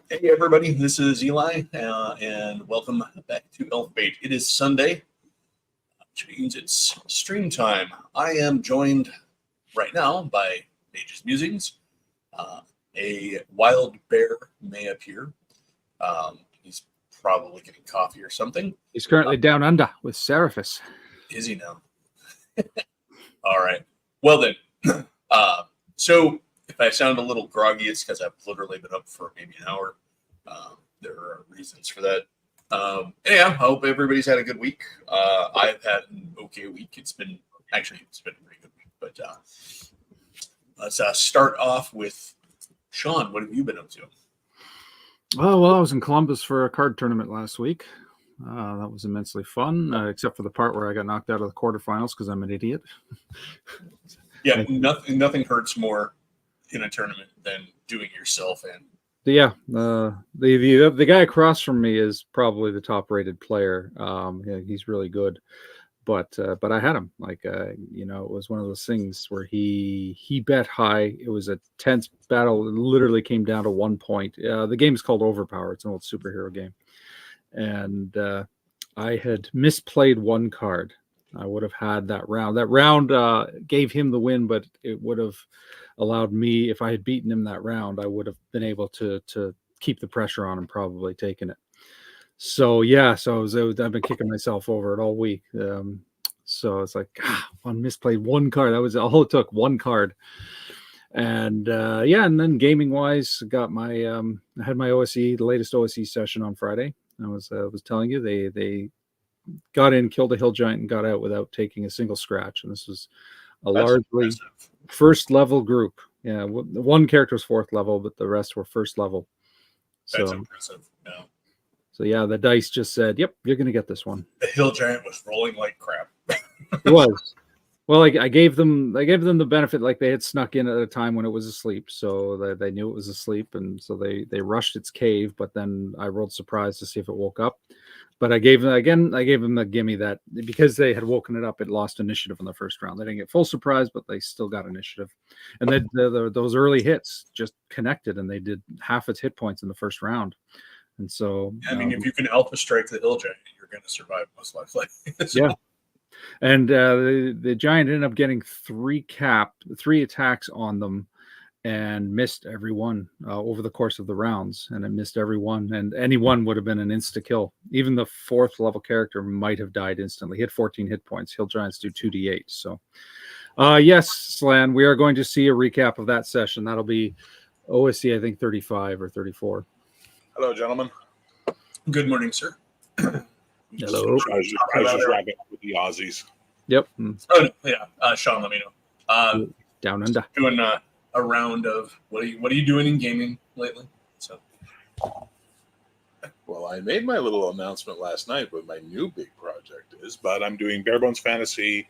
Hey everybody, this is Eli, and welcome back to Elfbait. It is Sunday, which means it's stream time. I am joined right now by Mage's Musings. A wild bear may appear. He's probably getting coffee or something. He's currently down under with Seraphis. Is he now? All right. Well then, so if I sound a little groggy, it's because I've literally been up for maybe an hour. There are reasons for that. Yeah, I hope everybody's had a good week. I've had an okay week. It's been a pretty good week. But let's start off with Sean. What have you been up to? Oh, well, I was in Columbus for a card tournament last week. That was immensely fun, except for the part where I got knocked out of the quarterfinals because I'm an idiot. Yeah, nothing hurts more in a tournament than doing yourself in. Yeah, the guy across from me is probably the top-rated player. Yeah, he's really good, but I had him. It was one of those things where he bet high. It was a tense battle. It literally came down to 1 point. The game is called Overpower. It's an old superhero game, and I had misplayed one card. I would have had that round. That round gave him the win, but it would have allowed me, if I had beaten him that round, I would have been able to keep the pressure on him, probably taken it. So yeah, I've been kicking myself over it all week. So it's like, one misplayed one card. That was all it took, one card. And and then gaming wise, got my I had my OSE, the latest OSE session on Friday. I was telling you they got in, killed a hill giant, and got out without taking a single scratch. And this was largely impressive. First level group. Yeah, one character was fourth level, but the rest were first level. That's impressive. Yeah. So yeah, the dice just said, "Yep, you're going to get this one." The hill giant was rolling like crap. It was. Well, I gave them the benefit, like they had snuck in at a time when it was asleep, so they knew it was asleep, and so they rushed its cave. But then I rolled surprise to see if it woke up. But I gave them the gimme that because they had woken it up, it lost initiative in the first round. They didn't get full surprise, but they still got initiative. And then those early hits just connected, and they did half its hit points in the first round. And so, I mean, if you can alpha strike the hill giant, you're going to survive most likely. So. Yeah. And the giant ended up getting three attacks on them, and missed every one over the course of the rounds. And it missed every one, and any one would have been an insta kill. Even the fourth level character might have died instantly. He had 14 hit points. Hill giants do 2d8. So, yes, Slan, we are going to see a recap of that session. That'll be OSE, I think 35 or 34. Hello, gentlemen. Good morning, sir. Hello. I was just wrapping up with the Aussies. Yep. Oh, yeah. Sean, let me know. Down under. Doing a round of what are you doing in gaming lately? So, well, I made my little announcement last night what my new big project is, but I'm doing Barebones Fantasy,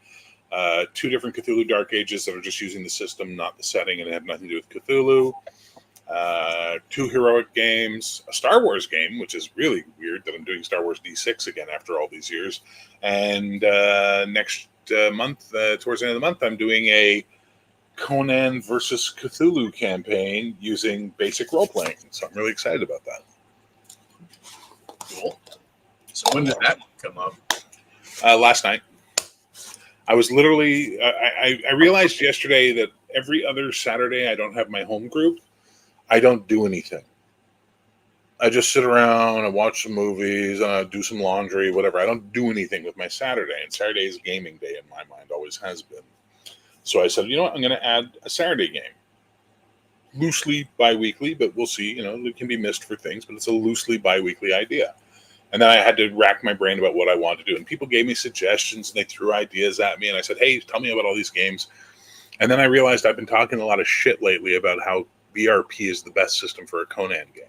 2 different Cthulhu Dark Ages that are just using the system, not the setting, and have nothing to do with Cthulhu. 2 heroic games, a Star Wars game, which is really weird that I'm doing Star Wars D6 again after all these years. And next month, towards the end of the month, I'm doing a Conan versus Cthulhu campaign using basic role-playing. So I'm really excited about that. Cool. So when did that come up? Last night. I was literally, I realized yesterday that every other Saturday I don't have my home group. I don't do anything. I just sit around and watch some movies, do some laundry, whatever. I don't do anything with my Saturday. And Saturday is gaming day in my mind, always has been. So I said, you know what, I'm going to add a Saturday game. Loosely bi-weekly, but we'll see. You know, it can be missed for things, but it's a loosely bi-weekly idea. And then I had to rack my brain about what I wanted to do. And people gave me suggestions, and they threw ideas at me. And I said, hey, tell me about all these games. And then I realized I've been talking a lot of shit lately about how BRP is the best system for a Conan game.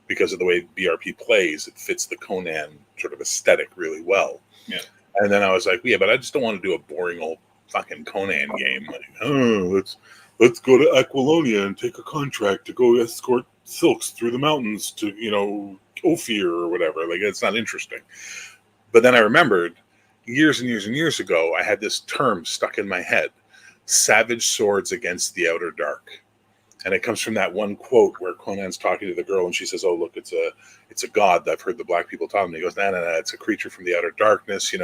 Because of the way BRP plays, it fits the Conan sort of aesthetic really well. Yeah. And then I was like, yeah, but I just don't want to do a boring old fucking Conan game. Like, oh, let's go to Aquilonia and take a contract to go escort silks through the mountains to, you know, Ophir or whatever. Like, it's not interesting. But then I remembered years and years and years ago, I had this term stuck in my head: savage swords against the outer dark. And it comes from that one quote where Conan's talking to the girl and she says, "Oh, look, it's a god that I've heard the black people talk." And he goes, "No, it's a creature from the outer darkness.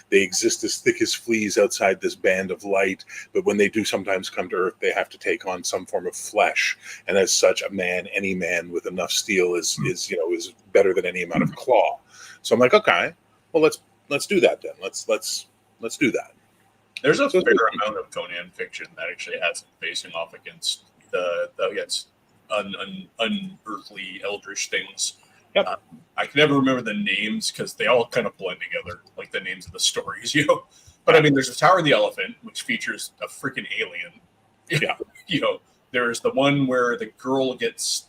They exist as thick as fleas outside this band of light. But when they do sometimes come to Earth, they have to take on some form of flesh. And as such, any man with enough steel is better than any amount of claw." So I'm like, okay, well, let's do that then. Let's do that. There's a fair amount of Conan fiction that actually has it facing off against against unearthly eldritch things. Yep. I can never remember the names because they all kind of blend together, like the names of the stories, But I mean, there's the Tower of the Elephant, which features a freaking alien. Yeah. There's the one where the girl gets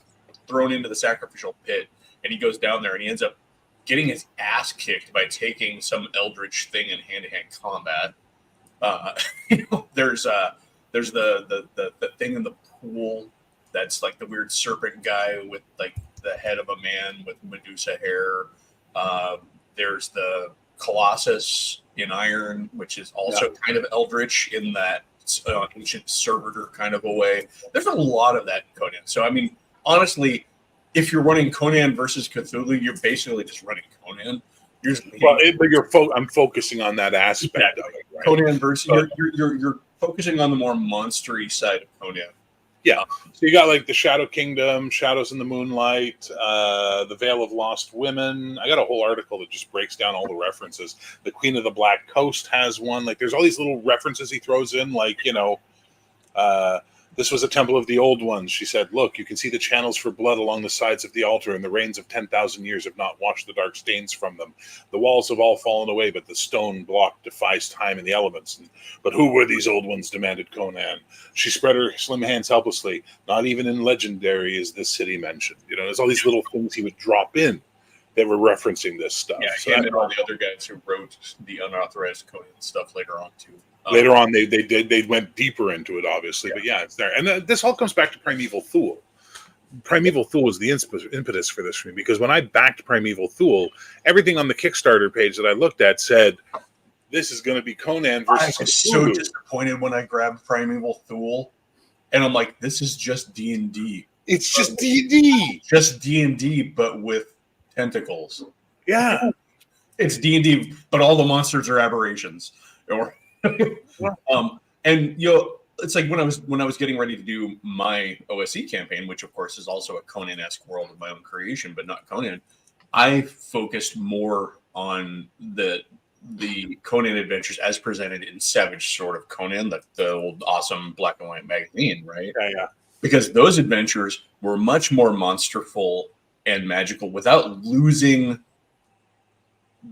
thrown into the sacrificial pit, and he goes down there, and he ends up getting his ass kicked by taking some eldritch thing in hand-to-hand combat. There's the thing in the pool that's like the weird serpent guy with like the head of a man with Medusa hair. There's the Colossus in iron, which is also kind of eldritch in that ancient servitor kind of a way. There's a lot of that in Conan. So I mean, honestly, if you're running Conan versus Cthulhu, you're basically just running Conan. I'm focusing on that aspect of it. Right? Conan versus you're focusing on the more monstery side of Conan. Yeah. So you got like the Shadow Kingdom, Shadows in the Moonlight, the Veil of Lost Women. I got a whole article that just breaks down all the references. The Queen of the Black Coast has one. Like there's all these little references he throws in, like, this was a temple of the old ones. She said, "Look, you can see the channels for blood along the sides of the altar, and the rains of 10,000 years have not washed the dark stains from them. The walls have all fallen away, but the stone block defies time and the elements. But who were these old ones?" demanded Conan. She spread her slim hands helplessly. "Not even in legendary is this city mentioned." There's all these little things he would drop in that were referencing this stuff. Yeah, so and all the other guys who wrote the unauthorized Conan stuff later on too. Later on, they went deeper into it, obviously, but yeah, it's there. And this all comes back to Primeval Thule. Primeval Thule was the impetus for this for me, because when I backed Primeval Thule, everything on the Kickstarter page that I looked at said, "This is going to be Conan versus I was Cthulhu." so disappointed when I grabbed Primeval Thule, and I'm like, "This is just D&D. It's just D&D, just D&D, but with tentacles." Yeah, it's D&D, but all the monsters are aberrations. Or and it's like when I was getting ready to do my OSE campaign, which of course is also a Conan-esque world of my own creation, but not Conan. I focused more on the Conan adventures as presented in Savage Sword of Conan, the old awesome black and white magazine, right? Yeah. Because those adventures were much more monsterful and magical without losing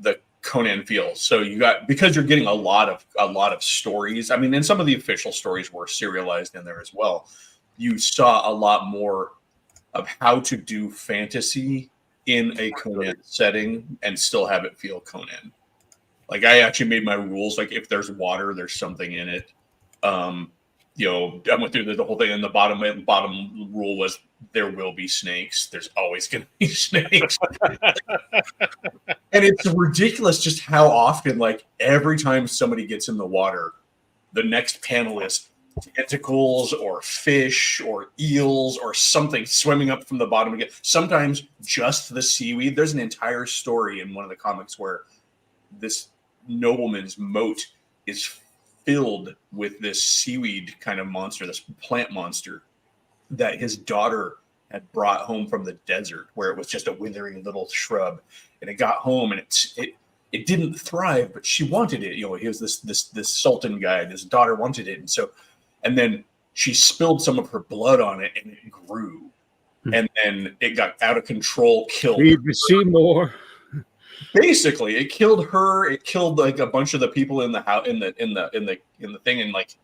the Conan feel. So because you're getting a lot of stories. I mean, and some of the official stories were serialized in there as well. You saw a lot more of how to do fantasy in a Conan setting and still have it feel Conan. Like I actually made my rules. Like if there's water, there's something in it. I went through the whole thing, and the bottom rule was there will be snakes. There's always going to be snakes. And it's ridiculous just how often, like every time somebody gets in the water, the next panelist, tentacles or fish or eels or something swimming up from the bottom again. Sometimes just the seaweed. There's an entire story in one of the comics where this nobleman's moat is filled with this seaweed kind of monster, this plant monster that his daughter had brought home from the desert, where it was just a withering little shrub, and it got home and it didn't thrive, but she wanted it. He was this sultan guy, and his daughter wanted it, and then she spilled some of her blood on it, and it grew, and then it got out of control, killed. Leave me see more. Basically, it killed her. It killed like a bunch of the people in the house, in the thing, and like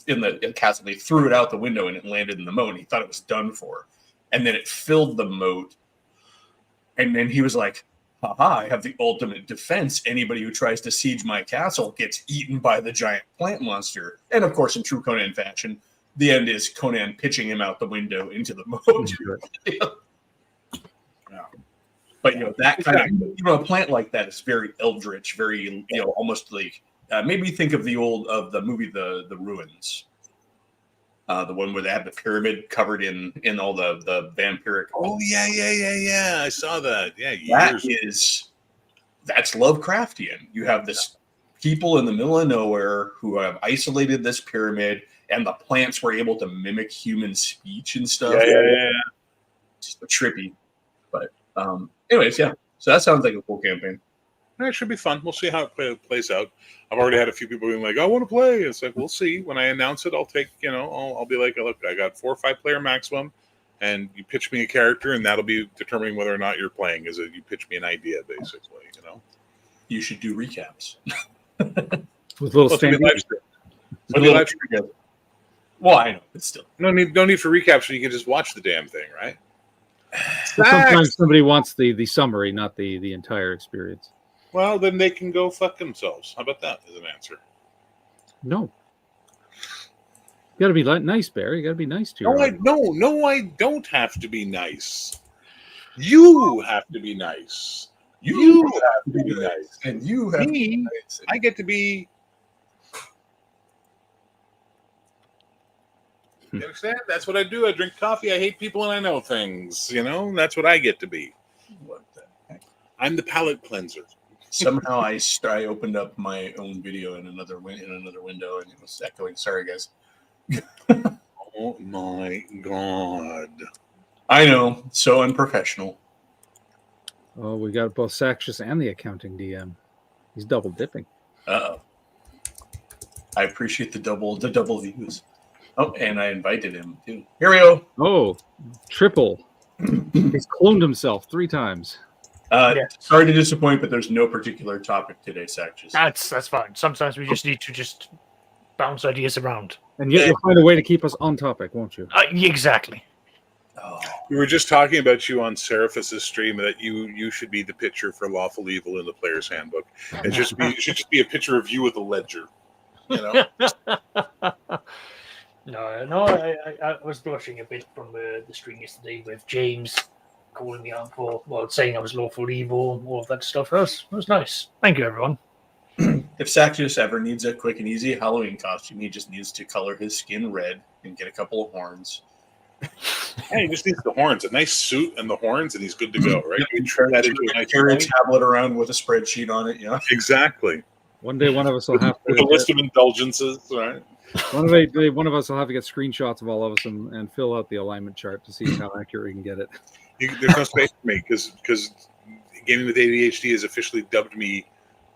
in the castle. They threw it out the window, and it landed in the moat. And he thought it was done for, and then it filled the moat. And then he was like, "Haha! I have the ultimate defense. Anybody who tries to siege my castle gets eaten by the giant plant monster." And of course, in true Conan fashion, the end is Conan pitching him out the window into the moat. But that kind of a plant like that is very eldritch, very almost like maybe think of the movie the Ruins. the one where they had the pyramid covered in all the vampiric. Oh yeah. I saw that. Yeah, That's Lovecraftian. You have this people in the middle of nowhere who have isolated this pyramid, and the plants were able to mimic human speech and stuff. Yeah. Just trippy. But anyways, yeah. So that sounds like a cool campaign. That should be fun. We'll see how it plays out. I've already had a few people being like, "I want to play." It's like, we'll see. When I announce it, I'll take, I'll be like, "Look, I got 4 or 5 player maximum, and you pitch me a character, and that'll be determining whether or not you're playing. Is it you pitch me an idea, basically, You should do recaps with little Well, stand. Well, I know, but still, no need for recaps, so you can just watch the damn thing, right? Sometimes somebody wants the summary, not the entire experience. Well, then they can go fuck themselves. How about that as an answer? No. You got to be nice, Barry. You got to be nice to your No, I don't have to be nice. You have to be nice. You have to be nice. And you have Me, to be nice. I get to be. You understand? That's what I do. I drink coffee. I hate people, and I know things. That's what I get to be. What the heck? I'm the palate cleanser. Somehow I opened up my own video in another window, and it was echoing. Sorry, guys. Oh my god! I know, so unprofessional. Oh, we got both Saxious and the accounting DM. He's double dipping. Uh-oh. I appreciate the double views. Oh, and I invited him too. Here we go. Oh, triple. He's cloned himself 3 times. Sorry to disappoint, but there's no particular topic today, Saxious. That's fine. Sometimes we just need to bounce ideas around. And yet you'll find a way to keep us on topic, won't you? Exactly. Oh. We were just talking about you on Seraphis' stream that you should be the picture for Lawful Evil in the Player's Handbook. It should just be a picture of you with a ledger. No, I was blushing a bit from the stream yesterday with James calling me out saying I was lawful evil, all of that stuff. That was nice. Thank you, everyone. If Saxious ever needs a quick and easy Halloween costume, he just needs to color his skin red and get a couple of horns. Hey, he just needs the horns, a nice suit and the horns, and he's good to go, right? You turn that into a nice carry a tablet around with a spreadsheet on it, yeah. Exactly. One day one of us will have With a to list of indulgences, right? one of us will have to get screenshots of all of us and fill out the alignment chart to see how accurate we can get it. There's no space for me because Gaming with ADHD has officially dubbed me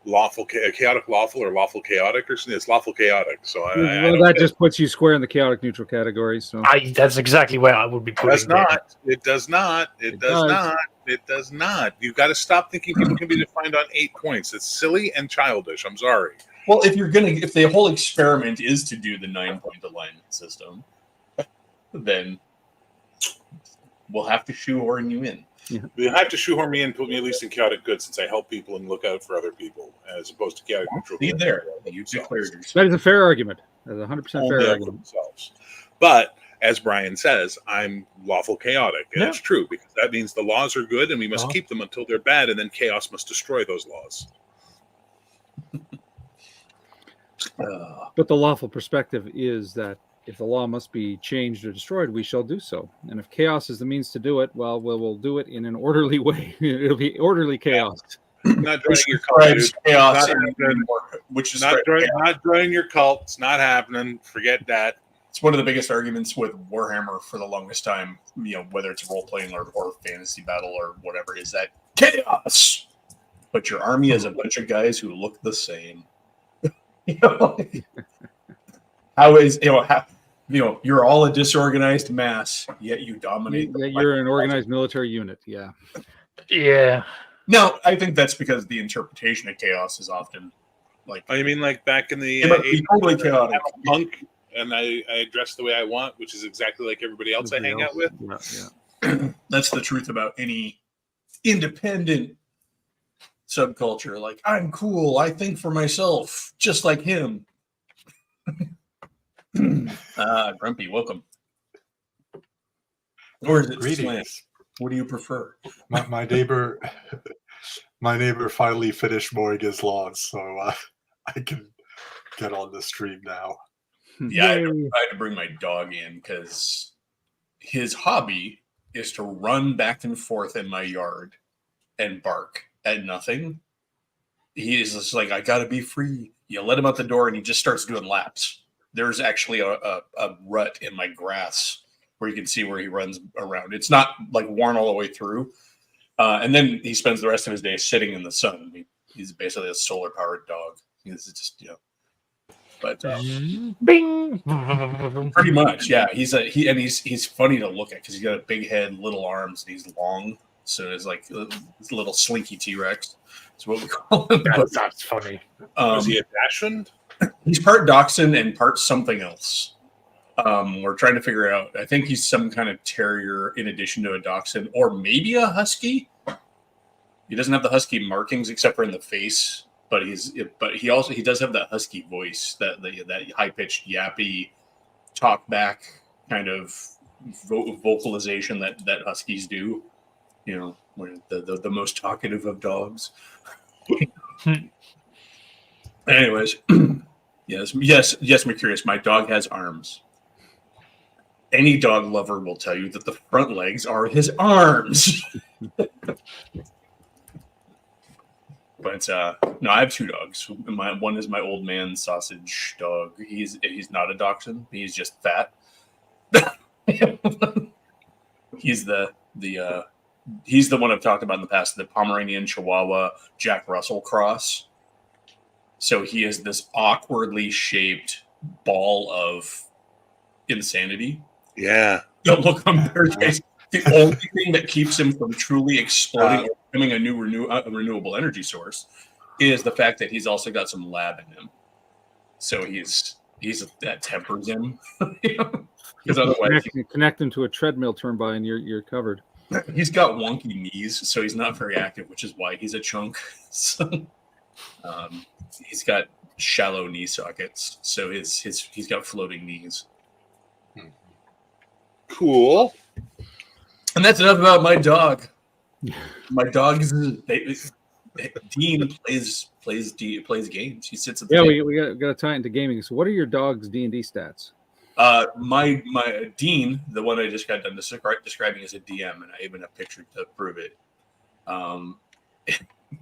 chaotic lawful or lawful chaotic or something. It's lawful chaotic. So that just puts you square in the chaotic neutral category. So that's exactly where I would be putting it. Does not. You've got to stop thinking people can be defined on 8 points. It's silly and childish. I'm sorry. Well, if the whole experiment is to do the 9-point alignment system, then we'll have to shoehorn you in. Yeah. You have to shoehorn me in, put me at least in chaotic good, since I help people and look out for other people, as opposed to chaotic neutral. You declared yourself. That is a fair argument. That's 100% fair argument. Themselves. But as Brian says, I'm lawful chaotic, and it's true, because that means the laws are good, and we must keep them until they're bad, and then chaos must destroy those laws. But the lawful perspective is that if the law must be changed or destroyed, we shall do so. And if chaos is the means to do it, well, we'll do it in an orderly way. It'll be orderly chaos. Not joining your cult, chaos, not joining your cult. It's not happening. Forget that. It's one of the biggest arguments with Warhammer for the longest time. Whether it's role playing or fantasy battle or whatever, is that chaos. But your army is a bunch of guys who look the same. You're all a disorganized mass, yet you dominate. You're an organized military unit. Yeah. No, I think that's because the interpretation of chaos is often like. Oh, you mean like back in the totally chaotic. I'm a punk, and I dress the way I want, which is exactly like everybody else I hang out with. Yeah. That's the truth about any independent subculture. Like, I'm cool. I think for myself, just like him. Grumpy, welcome. Or is it Slant? What do you prefer? My neighbor finally finished mowing his lawn, so I can get on the stream now. Yeah, I Yay. had to bring my dog in because his hobby is to run back and forth in my yard and bark at nothing. He is just like, I gotta be free. You let him out the door and he just starts doing laps. There's actually a rut in my grass where you can see where he runs around. It's not like worn all the way through. And then he spends the rest of his day sitting in the sun. He's basically a solar powered dog. He's just, but Bing. pretty much, yeah. He's funny to look at because he's got a big head, little arms, and he's long. So it's like a little slinky T-Rex. That's what we call him. But, That's funny. Is he a Dachshund? he's part dachshund and part something else. We're trying to figure out. I think he's some kind of terrier in addition to a dachshund, or maybe a husky. He doesn't have the husky markings except for in the face, but he does have that husky voice, that high pitched yappy talk back kind of vocalization that huskies do. When the most talkative of dogs. Anyways, yes, Mercurius, my dog has arms. Any dog lover will tell you that the front legs are his arms. But no, I have two dogs. One is my old man sausage dog. He's not a dachshund. He's just fat. He's the one I've talked about in the past, the Pomeranian Chihuahua Jack Russell cross. So he is this awkwardly shaped ball of insanity. Yeah. Don't look on their face. The only thing that keeps him from truly exploding or becoming a new renewable energy source is the fact that he's also got some lab in him. So he's that tempers him. Because otherwise, Connect him to a treadmill turn by, and you're covered. he's got wonky knees, so he's not very active, which is why he's a chunk. So, he's got shallow knee sockets, so he's got floating knees. Cool. And that's enough about my dog. My dog is Dean plays games. He sits at the table. we got to tie it into gaming. So, what are your dog's D&D stats? My Dean, the one I just got done describing as a DM, and I even have picture to prove it.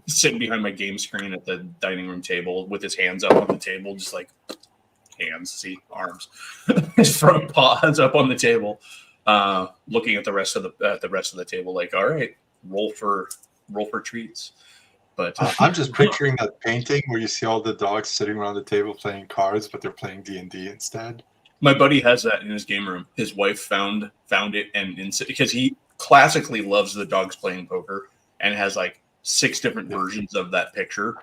Sitting behind my game screen at the dining room table with his hands up on the table, just like arms, his front paws up on the table, looking at the rest of the table, like, all right, roll for treats. But I'm just picturing that painting where you see all the dogs sitting around the table playing cards, but they're playing D&D instead. my buddy has that in his game room. His wife found it, and because he classically loves the dogs playing poker, and has like 6 different versions of that picture.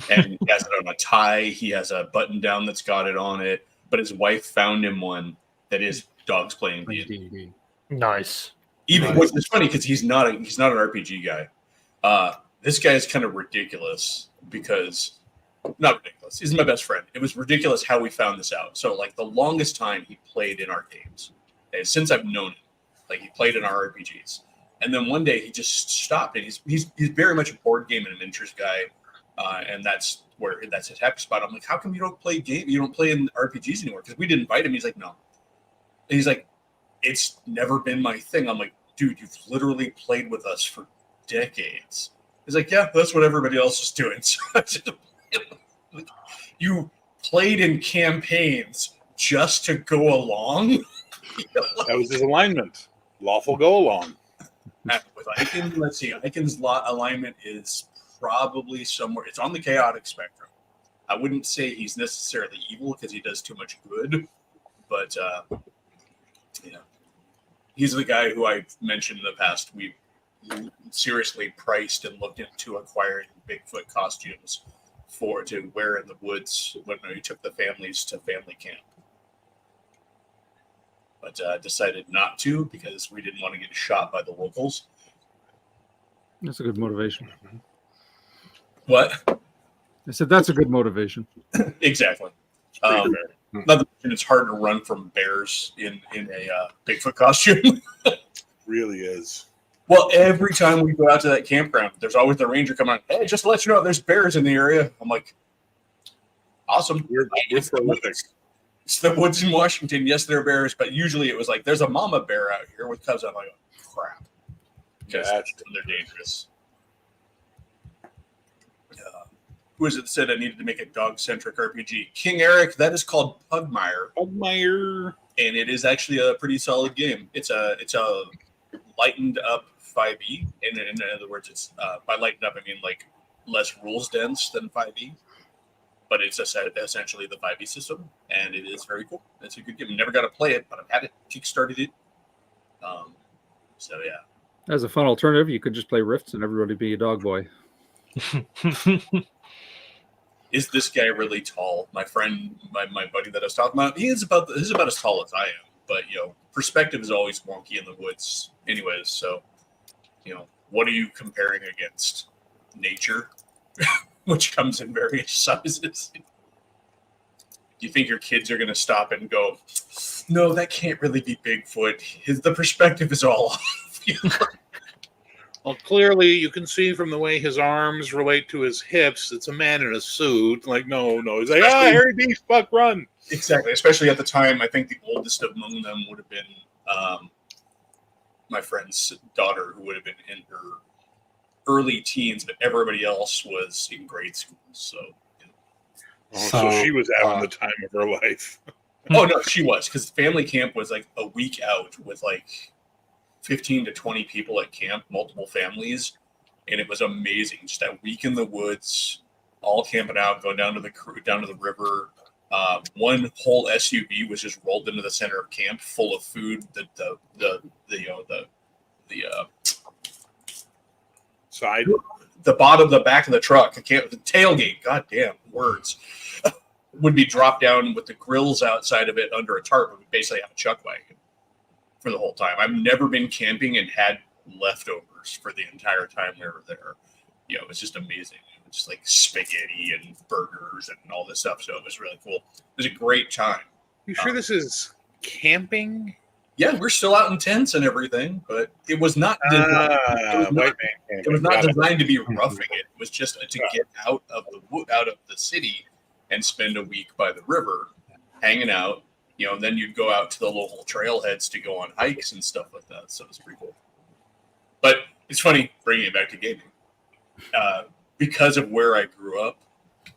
And he has it on a tie. He has a button down that's got it on it. But his wife found him one that is dogs playing D&D. Nice. Even which is funny because he's not an RPG guy. This guy is kind of ridiculous because not ridiculous. He's my best friend. It was ridiculous how we found this out. So like the longest time he played in our games, since I've known him, like he played in our RPGs, and then one day he just stopped. And he's very much a board game and an interest guy, and that's his happy spot. I'm like, how come you don't play You don't play in RPGs anymore? Because we didn't invite him. He's like, no. And he's like, it's never been my thing. I'm like, dude, you've literally played with us for decades. He's like, yeah, that's what everybody else is doing. So you played in campaigns just to go along? That was his alignment. Lawful go along. With Icon, let's see. Icon's alignment is probably somewhere. It's on the chaotic spectrum. I wouldn't say he's necessarily evil because he does too much good, but yeah, he's the guy who I mentioned in the past. We seriously priced and looked into acquiring Bigfoot costumes to wear in the woods when we took the families to family camp, but decided not to because we didn't want to get shot by the locals. That's a good motivation. What? I said that's a good motivation. Exactly. Pretty fair. Not to mention it's hard to run from bears in a Bigfoot costume. Really is. Well, every time we go out to that campground, there's always the ranger coming on. Hey, just to let you know, there's bears in the area. I'm like, awesome. We're prolific. It's the woods in Washington. Yes, there are bears, but usually it was like there's a mama bear out here with cubs. I'm like, oh, crap, because they're dangerous. Who is it that said I needed to make a dog-centric RPG? King Eric. That is called Pugmire. Pugmire. And it is actually a pretty solid game. It's a lightened up 5e. In other words, it's by lightened up I mean like less rules dense than 5e. But it's essentially the 5e system, and it is very cool. It's a good game. Never got to play it, but I've had it, kickstarted it. So yeah. As a fun alternative, you could just play Rifts and everybody be a dog boy. Is this guy really tall? My friend, my buddy that I was talking about, he's about as tall as I am. But perspective is always wonky in the woods, anyways. So, what are you comparing against? Nature, which comes in various sizes. Do you think your kids are going to stop and go, "No, that can't really be Bigfoot"? The perspective is all off. Well, clearly you can see from the way his arms relate to his hips, it's a man in a suit. Like, no. He's like, Harry Beast, fuck, run. Exactly. Especially at the time, I think the oldest among them would have been my friend's daughter, who would have been in her early teens, but everybody else was in grade school. So, so she was having the time of her life. Oh, no, she was. Because family camp was like a week out with like 15 to 20 people at camp, multiple families, and it was amazing. Just that week in the woods, all camping out, going down to the river. One whole SUV was just rolled into the center of camp, full of food. The Side, the back of the truck, the tailgate. Goddamn words. Would be dropped down with the grills outside of it under a tarp. It would basically have a chuck wagon for the whole time. I've never been camping and had leftovers for the entire time we were there. It was just amazing. It was just like spaghetti and burgers and all this stuff. So it was really cool. It was a great time. You sure this is camping? Yeah, we're still out in tents and everything, but it was not designed, it was not designed to be roughing it. It was just to get out of the city and spend a week by the river, hanging out. Then you'd go out to the local trailheads to go on hikes and stuff like that. So it's pretty cool. But it's funny bringing it back to gaming. Because of where I grew up,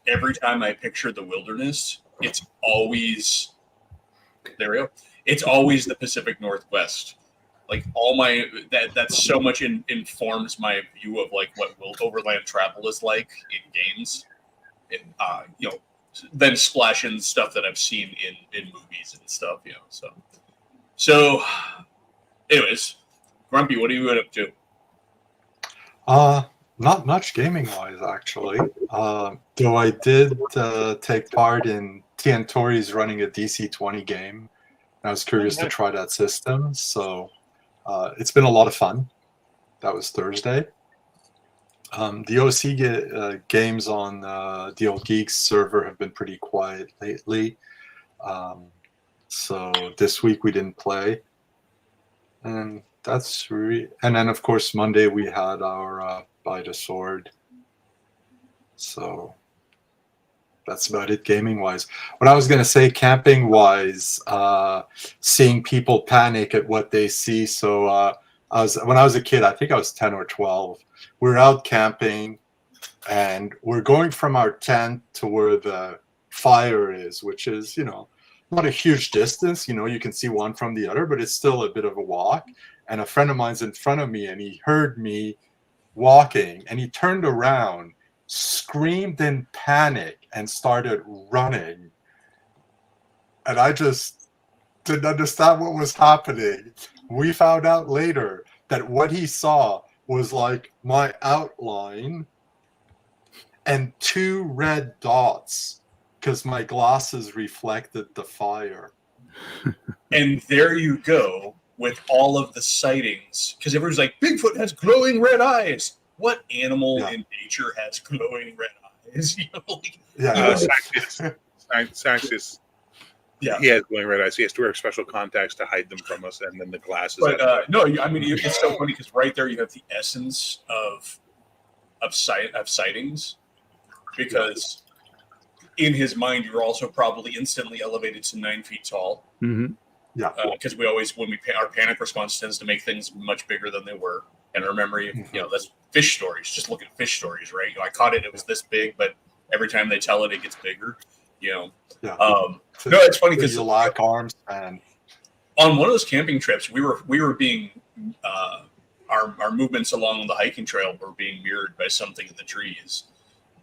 every time I picture the wilderness, it's always it's always the Pacific Northwest. Like that's so much informs my view of like what overland travel is like in games. And then splash in stuff that I've seen in movies and stuff, So anyways, Grumpy, what are you up to? Not much gaming wise, actually. Though I did take part in TN Tori's running a DC-20 game. I was curious to try that system, so it's been a lot of fun. That was Thursday. The OC games on the Old Geeks server have been pretty quiet lately. So this week we didn't play. And and then, of course, Monday we had our By the Sword. So that's about it gaming-wise. What I was going to say, camping-wise, seeing people panic at what they see. So when I was a kid, I think I was 10 or 12, we're out camping, and we're going from our tent to where the fire is, which is, not a huge distance. You can see one from the other, but it's still a bit of a walk. And a friend of mine's in front of me, and he heard me walking, and he turned around, screamed in panic, and started running. And I just didn't understand what was happening. We found out later that what he saw was like my outline and 2 red dots because my glasses reflected the fire. And there you go with all of the sightings, because everyone's like, Bigfoot has glowing red eyes. What animal in nature has glowing red eyes? Saxis. Yeah, he has glowing red eyes. He has to wear special contacts to hide them from us, and then the glasses. But no, I mean it's so funny because right there you have the essence of sightings, because in his mind, you were also probably instantly elevated to 9 feet tall. Hmm. Because we always, when our panic response tends to make things much bigger than they were. And I remember, that's fish stories. Just look at fish stories, right? I caught it; it was this big, but every time they tell it, it gets bigger. Yeah. No, it's funny because you lock arms and on one of those camping trips, we were being our movements along the hiking trail were being mirrored by something in the trees,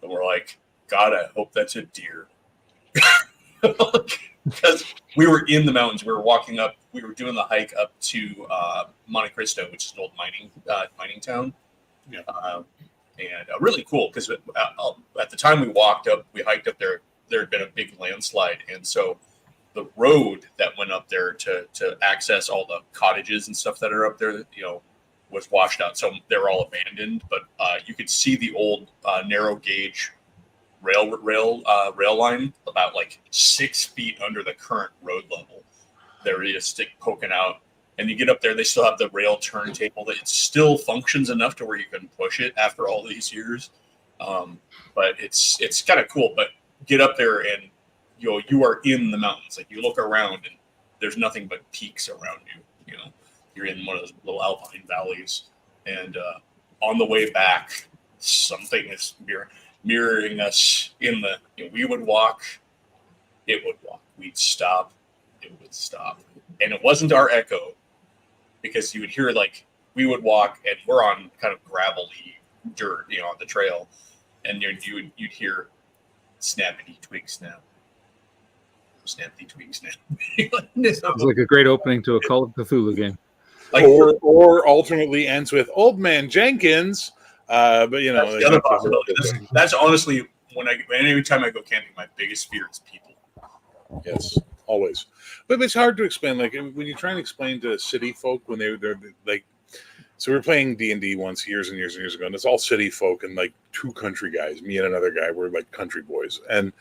and we're like, God, I hope that's a deer. Because we were in the mountains, we were walking up, we were doing the hike up to Monte Cristo, which is an old mining town. Yeah. And really cool because at the time we hiked up there, there had been a big landslide. And so the road that went up there to access all the cottages and stuff that are up there, was washed out. So they're all abandoned, but you could see the old narrow gauge rail line about like 6 feet under the current road level. There is a stick poking out, and you get up there. They still have the rail turntable that it still functions enough to where you can push it after all these years. But it's kind of cool. But get up there and you are in the mountains. Like you look around and there's nothing but peaks around you. You're in one of those little alpine valleys, and on the way back, something is mirroring us in the, we would walk, it would walk. We'd stop, it would stop. And it wasn't our echo, because you would hear we would walk and we're on kind of gravelly dirt, on the trail. And you'd hear snappity twig snap. Snappity twig snap. Sounds like a great opening to a Call of Cthulhu game. Or alternately ends with Old Man Jenkins. But that's the other possibility. That's honestly every time I go camping, my biggest fear is people. Yes, always. But it's hard to explain. Like when you try and explain to city folk when they're like, so we were playing D&D once years and years and years ago, and it's all city folk and like 2 country guys. Me and another guy were like country boys, and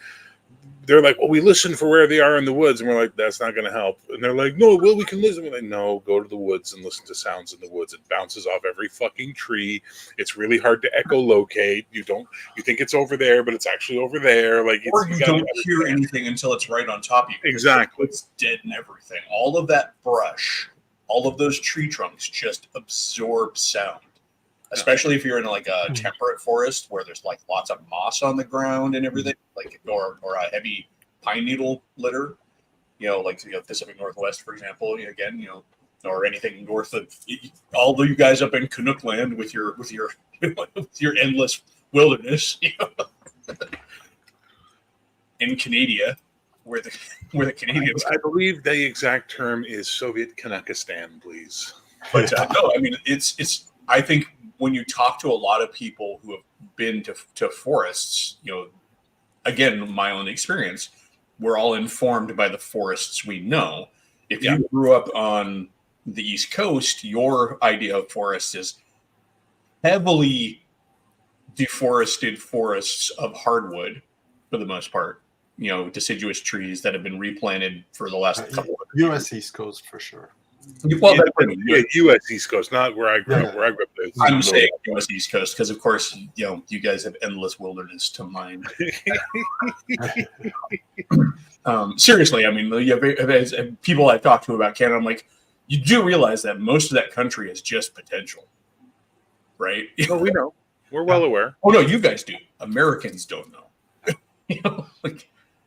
they're like, well, we listen for where they are in the woods. And we're like, that's not going to help. And they're like, no, well, we can listen. We're like, no, go to the woods and listen to sounds in the woods. It bounces off every fucking tree. It's really hard to echolocate. You think it's over there, but it's actually over there. Like, or you don't hear anything until it's right on top of you. Exactly. It's dead and everything. All of that brush, all of those tree trunks just absorb sound. Especially if you're in like a temperate forest where there's like lots of moss on the ground and everything, or a heavy pine needle litter, like Pacific Northwest, for example, again, or anything north of all of you guys up in Canuck land with your with your endless wilderness, in Canada, where the Canadians. I believe the exact term is Soviet Kanakistan, please. But no, I mean it's. I think when you talk to a lot of people who have been to forests, again, my own experience, we're all informed by the forests we know. If you grew up on the East Coast, your idea of forest is heavily deforested forests of hardwood for the most part, deciduous trees that have been replanted for the last couple of years. U.S. East Coast for sure. Well, U.S. East Coast, not where I grew up. Where I grew up, I'm saying U.S. East Coast because, of course, you guys have endless wilderness to mine. Seriously, I mean, as people I've talked to about Canada, I'm like, you do realize that most of that country is just potential, right? Oh, we know. We're well aware. Oh no, you guys do. Americans don't know.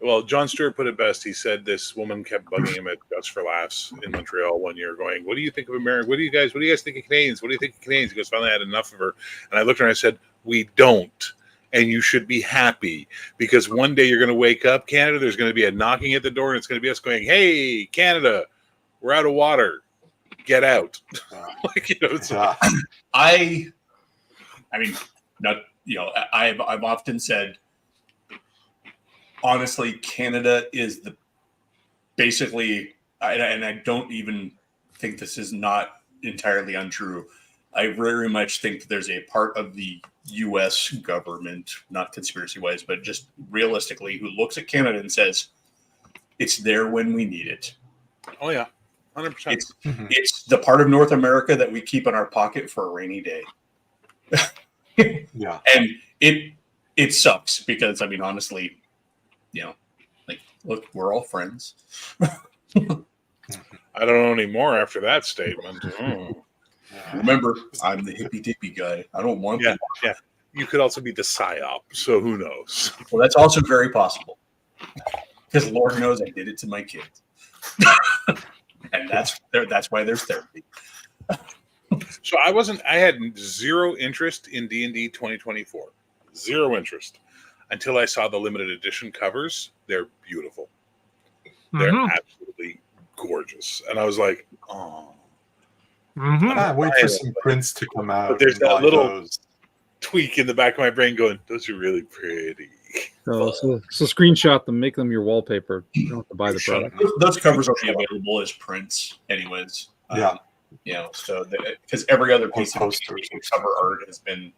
Well, John Stewart put it best. He said this woman kept bugging him at Just for Laughs in Montreal one year, going, "What do you think of America? What do you guys think of Canadians? What do you think of Canadians?" He goes, "Finally, I had enough of her." And I looked at her and I said, "We don't, and you should be happy because one day you're going to wake up, Canada. There's going to be a knocking at the door, and it's going to be us going, 'Hey, Canada, we're out of water. Get out.'" I mean, not I've often said. Honestly, Canada is basically, and I don't even think this is not entirely untrue. I very much think that there's a part of the U.S. government, not conspiracy-wise, but just realistically, who looks at Canada and says, it's there when we need it. Oh, yeah, 100%. It's the part of North America that we keep in our pocket for a rainy day. Yeah. And it sucks because, I mean, honestly, like, look, we're all friends. I don't know anymore after that statement. Oh. Remember, I'm the hippy dippy guy. I don't want Yeah, yeah. You could also be the psyop, so who knows? Well, that's also very possible. Because Lord knows I did it to my kids. And that's why there's therapy. So I had zero interest in D&D 2024. Zero interest until I saw the limited edition covers. They're beautiful. They're absolutely gorgeous. And I was like, oh. Yeah, wait for some prints to come out. But there's and that buy little those. tweak in the back of my brain going, those are really pretty. So screenshot them, make them your wallpaper. You don't have to buy the Shut product. Those covers will be available as prints, anyways. Yeah. So because every other Or piece of posters. cover art has been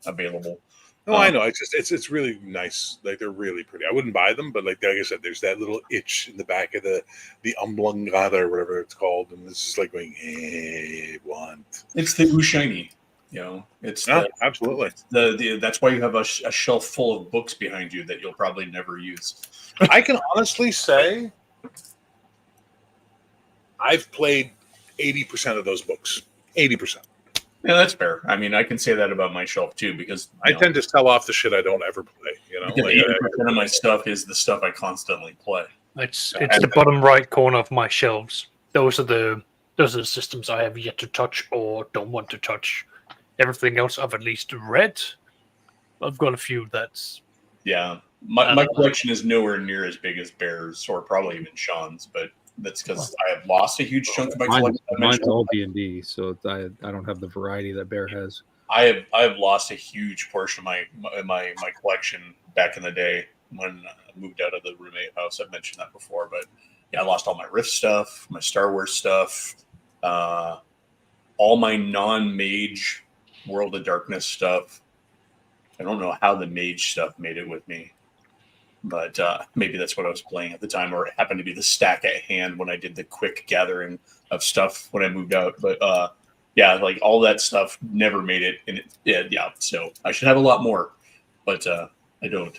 available. No, I know. It's really nice. Like they're really pretty. I wouldn't buy them, but like I said, there's that little itch in the back of the umblangada or whatever it's called, and it's just like going, hey, want. It's the Ooh Shiny. It's Absolutely. the that's why you have a shelf full of books behind you that you'll probably never use. I can honestly say I've played 80% of those books. 80%. Yeah, that's fair. I mean, I can say that about my shelf too, because I tend to sell off the shit I don't ever play. because 80% of my stuff is the stuff I constantly play. It's the bottom right corner of my shelves. Those are the systems I have yet to touch or don't want to touch. Everything else I've at least read. I've got a few that's My collection is nowhere near as big as Bear's or probably even Sean's, but that's because I have lost a huge chunk of my collection. Mine's all D&D, so I don't have the variety that Bear has. I have lost a huge portion of my collection back in the day when I moved out of the roommate house. I've mentioned that before, but yeah, I lost all my Rift stuff, my Star Wars stuff, all my non-mage World of Darkness stuff. I don't know how the mage stuff made it with me, but maybe that's what I was playing at the time, or it happened to be the stack at hand when I did the quick gathering of stuff when I moved out. But yeah, like all that stuff never made it. And so I should have a lot more, but I don't.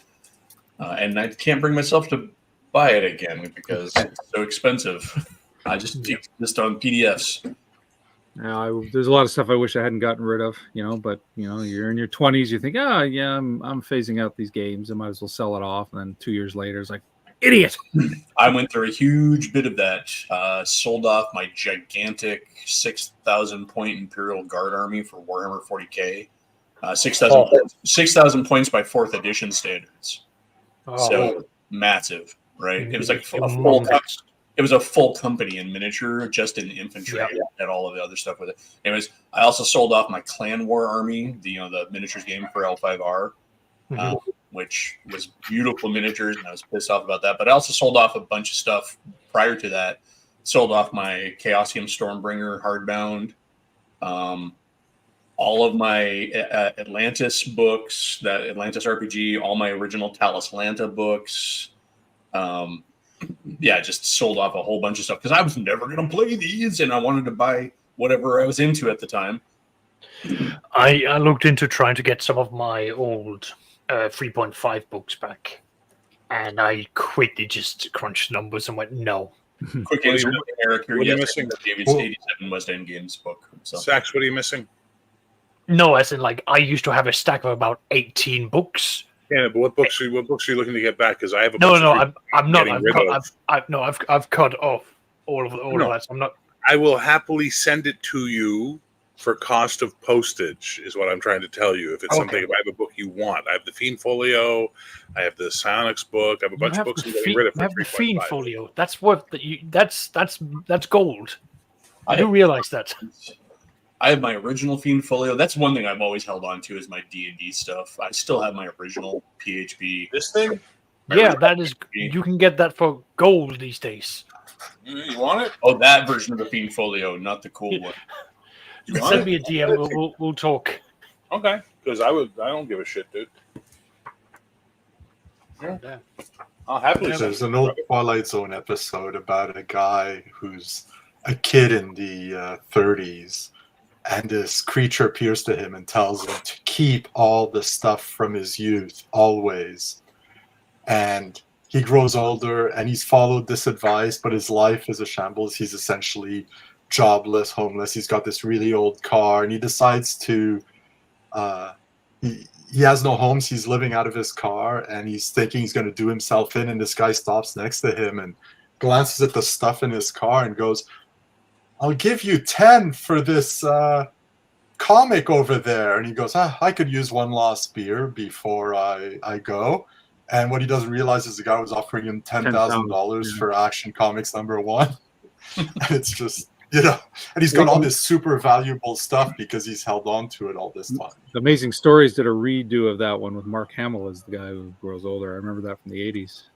And I can't bring myself to buy it again because it's so expensive. I just on PDFs. There's a lot of stuff I wish I hadn't gotten rid of, but you're in your 20s, you think, I'm phasing out these games. I might as well sell it off. And then 2 years later, it's like, idiot. I went through a huge bit of that. Sold off my gigantic 6,000 point Imperial Guard army for Warhammer 40K. 6,000 points by 4th edition standards. So massive, right? It was like it was a full company in miniature, just in infantry and all of the other stuff with it. Anyways, I also sold off my Clan War army, the miniatures game for L5R, which was beautiful miniatures, and I was pissed off about that. But I also sold off a bunch of stuff prior to that. Sold off my Chaosium Stormbringer hardbound, all of my Atlantis books, that Atlantis RPG, all my original Talos Lanta books. Just sold off a whole bunch of stuff because I was never going to play these, and I wanted to buy whatever I was into at the time. I looked into trying to get some of my old 3.5 books back, and I quickly just crunched numbers and went, no. Quick answer, Eric. Here, what are you yes, missing? David's 87 West End Games book. So. Sax, what are you missing? No, as in, like, I used to have a stack of about 18 books. Yeah, but what books are you looking to get back? Because I have a No, bunch I'm not. of I've cut off all of that. So I'm not. I will happily send it to you for cost of postage, is what I'm trying to tell you. If it's something, if I have a book you want, I have the Fiend Folio, I have the Psionics book, I have a bunch of books I'm getting rid of. I have the Fiend Folio. That's worth that's gold. I do realize that. I have my original Fiend Folio. That's one thing I've always held on to is my D&D stuff. I still have my original PHB. This thing? Yeah, that is. You can get that for gold these days. You want it? Oh, that version of the Fiend Folio, not the cool one. Send me a DM. We'll talk. Okay, because I don't give a shit, dude. Yeah. I'll happily. There's an old Twilight Zone episode about a guy who's a kid in the 30s. And this creature appears to him and tells him to keep all the stuff from his youth always. And he grows older and he's followed this advice, but his life is a shambles. He's essentially jobless, homeless. He's got this really old car, and he decides to. He has no homes. He's living out of his car, and he's thinking he's going to do himself in. And this guy stops next to him and glances at the stuff in his car and goes, "I'll give you 10 for this comic over there." And he goes, "I could use one last beer before I go." And what he doesn't realize is the guy was offering him $10,000 for Action Comics #1. And it's just, and he's got all this super valuable stuff because he's held on to it all this time. The Amazing Stories did a redo of that one with Mark Hamill as the guy who grows older. I remember that from the 80s.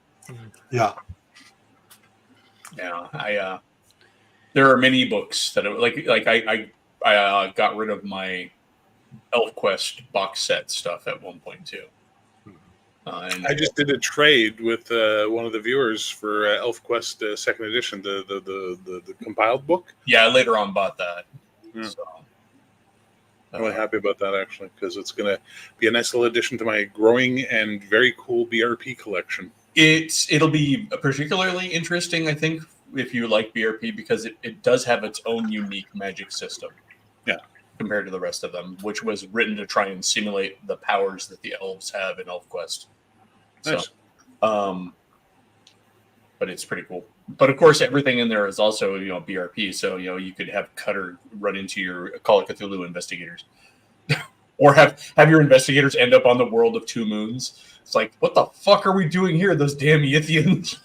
Yeah. Yeah, there are many books that I got rid of my ElfQuest box set stuff at one point too. And I just did a trade with one of the viewers for ElfQuest second edition, the compiled book. yeah, I later on bought that. Yeah. So, I'm really happy about that, actually, because it's going to be a nice little addition to my growing and very cool BRP collection. it'll be particularly interesting, I think, if you like BRP, because it does have its own unique magic system. Yeah. Compared to the rest of them, which was written to try and simulate the powers that the elves have in ElfQuest. Nice. So, but it's pretty cool. But of course, everything in there is also, BRP. So, you could have Cutter run into your Call of Cthulhu investigators, or have your investigators end up on the world of Two Moons. It's like, what the fuck are we doing here? Those damn Yithians.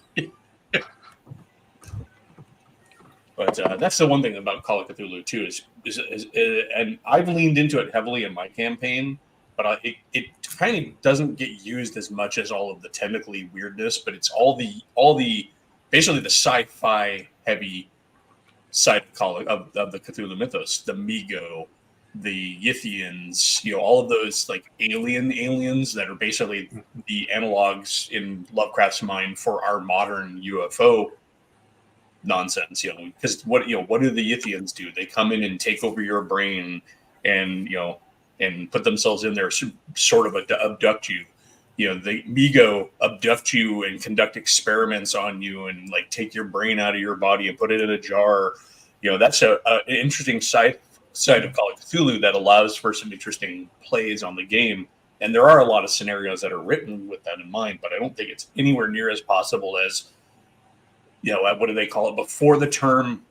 But that's the one thing about Call of Cthulhu too is and I've leaned into it heavily in my campaign, but it kind of doesn't get used as much as all of the technically weirdness. But it's all the basically the sci-fi heavy side of the Cthulhu mythos, the Migo, the Yithians, all of those like aliens that are basically the analogs in Lovecraft's mind for our modern UFO nonsense, because what do the Yithians do? They come in and take over your brain and and put themselves in there, sort of abduct you. The Migo abduct you and conduct experiments on you and like take your brain out of your body and put it in a jar. That's an interesting side of Call of Cthulhu that allows for some interesting plays on the game. And there are a lot of scenarios that are written with that in mind, but I don't think it's anywhere near as possible as what do they call it? Before the term,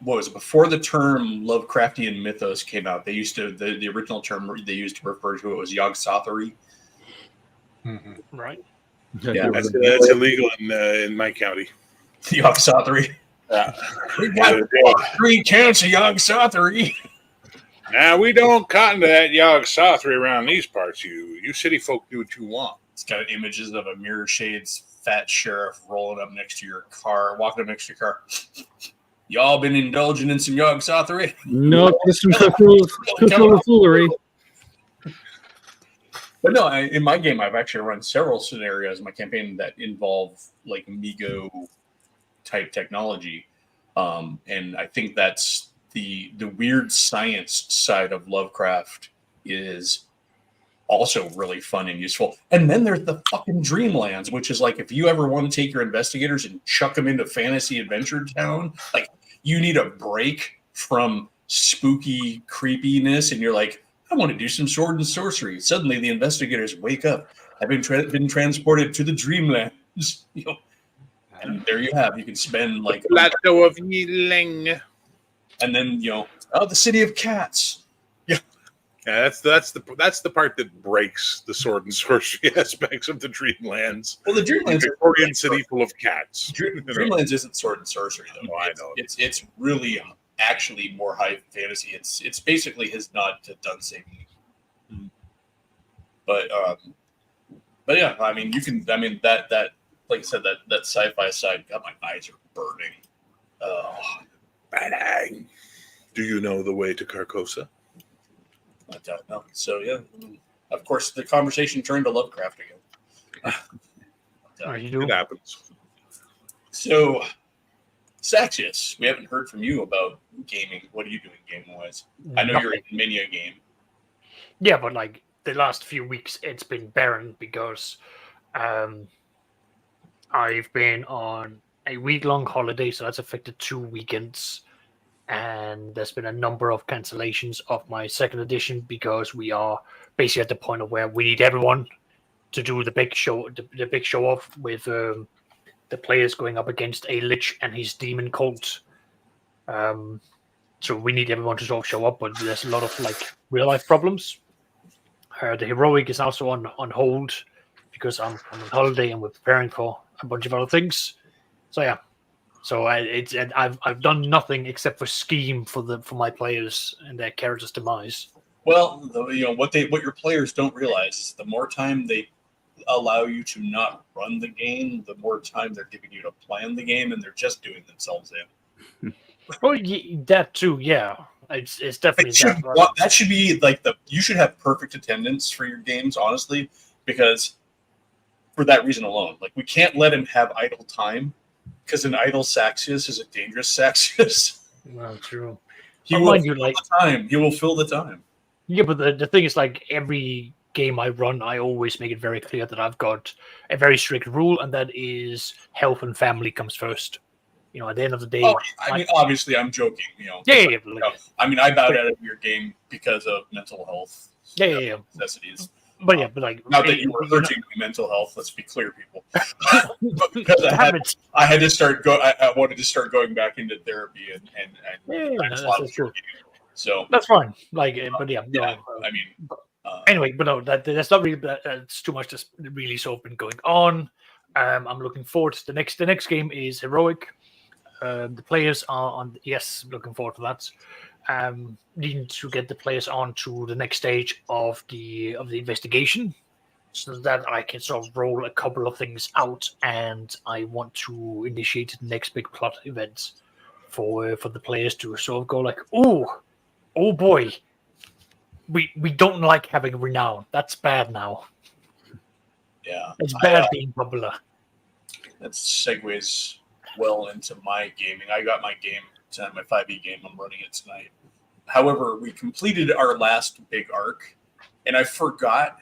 before the term Lovecraftian mythos came out, they used to, the original term they used to refer to it was Yog-Sothory. Mm-hmm. Right. Yeah. That's illegal in my county. Yog-Sothory. Yeah. We got 3 counts of Yog-Sothory. Now, we don't cotton to that Yog-Sothory around these parts. You city folk do what you want. It's got images of a Mirror Shades fat sheriff rolling up next to your car, walking up next to your car. Y'all been indulging in some Yog-Sothory? Nope, this is Cthulhu foolery. But no, in my game, I've actually run several scenarios in my campaign that involve like Migo type technology. And I think that's the weird science side of Lovecraft is also really fun and useful. And then there's the fucking Dreamlands, which is like, if you ever want to take your investigators and chuck them into fantasy adventure town, like you need a break from spooky creepiness and you're like, I want to do some sword and sorcery. Suddenly the investigators wake up. I've been transported to the Dreamlands. And there you have, you can spend like Plateau of Yiling. And then the City of Cats. Yeah, that's the part that breaks the sword and sorcery aspects of the Dreamlands. Well, the Dreamlands are Victorian city full of cats. Dreamlands isn't sword and sorcery though. No, I know. It's really actually more high fantasy. It's basically his nod to Dunsink. But yeah, I mean that like I said, that sci-fi side, God, my eyes are burning. Bang. Do you know the way to Carcosa? I don't know. So yeah, of course the conversation turned to Lovecraft again. You do. It happens. So, Saxius, we haven't heard from you about gaming. What are you doing game-wise? I know you're in many a game. Yeah, but like the last few weeks, it's been barren because I've been on a week-long holiday, so that's affected 2 weekends. And there's been a number of cancellations of my second edition because we are basically at the point of where we need everyone to do the big show, the big show off with the players going up against a lich and his demon cult. So we need everyone to sort of show up, but there's a lot of like real life problems. The heroic is also on hold because I'm on holiday and we're preparing for a bunch of other things. So yeah, so I've done nothing except for scheme for my players and their characters' demise. Well, what your players don't realize is the more time they allow you to not run the game, the more time they're giving you to plan the game, and they're just doing themselves in. Oh, that too, yeah. It's definitely that should be like you should have perfect attendance for your games, honestly, because for that reason alone, like we can't let him have idle time because an idle Saxius is a dangerous Saxius. Well, true. He will fill the time. He will fill the time. Yeah, but the thing is, like every game I run, I always make it very clear that I've got a very strict rule, and that is health and family comes first. At the end of the day. Oh, I mean, obviously, I'm joking. Yeah. I mean, I bowed out of your game because of mental health. Yeah. Necessities. But yeah, but like not that you were hurting my mental health. Let's be clear, people. But because I had to start I wanted to start going back into therapy and that's true. So that's fine. Like, but yeah. I mean. Anyway, but no, that's not really. That's too much. Just really sort of been going on. I'm looking forward to the next game is heroic. The players are on. Yes, looking forward to that. Needing to get the players on to the next stage of the investigation, so that I can sort of roll a couple of things out, and I want to initiate the next big plot event for the players to sort of go like, oh boy, we don't like having renown. That's bad now. Yeah, it's bad being popular. That segues well into my gaming. I got my game tonight, my 5e game. I'm running it tonight. However, we completed our last big arc, and I forgot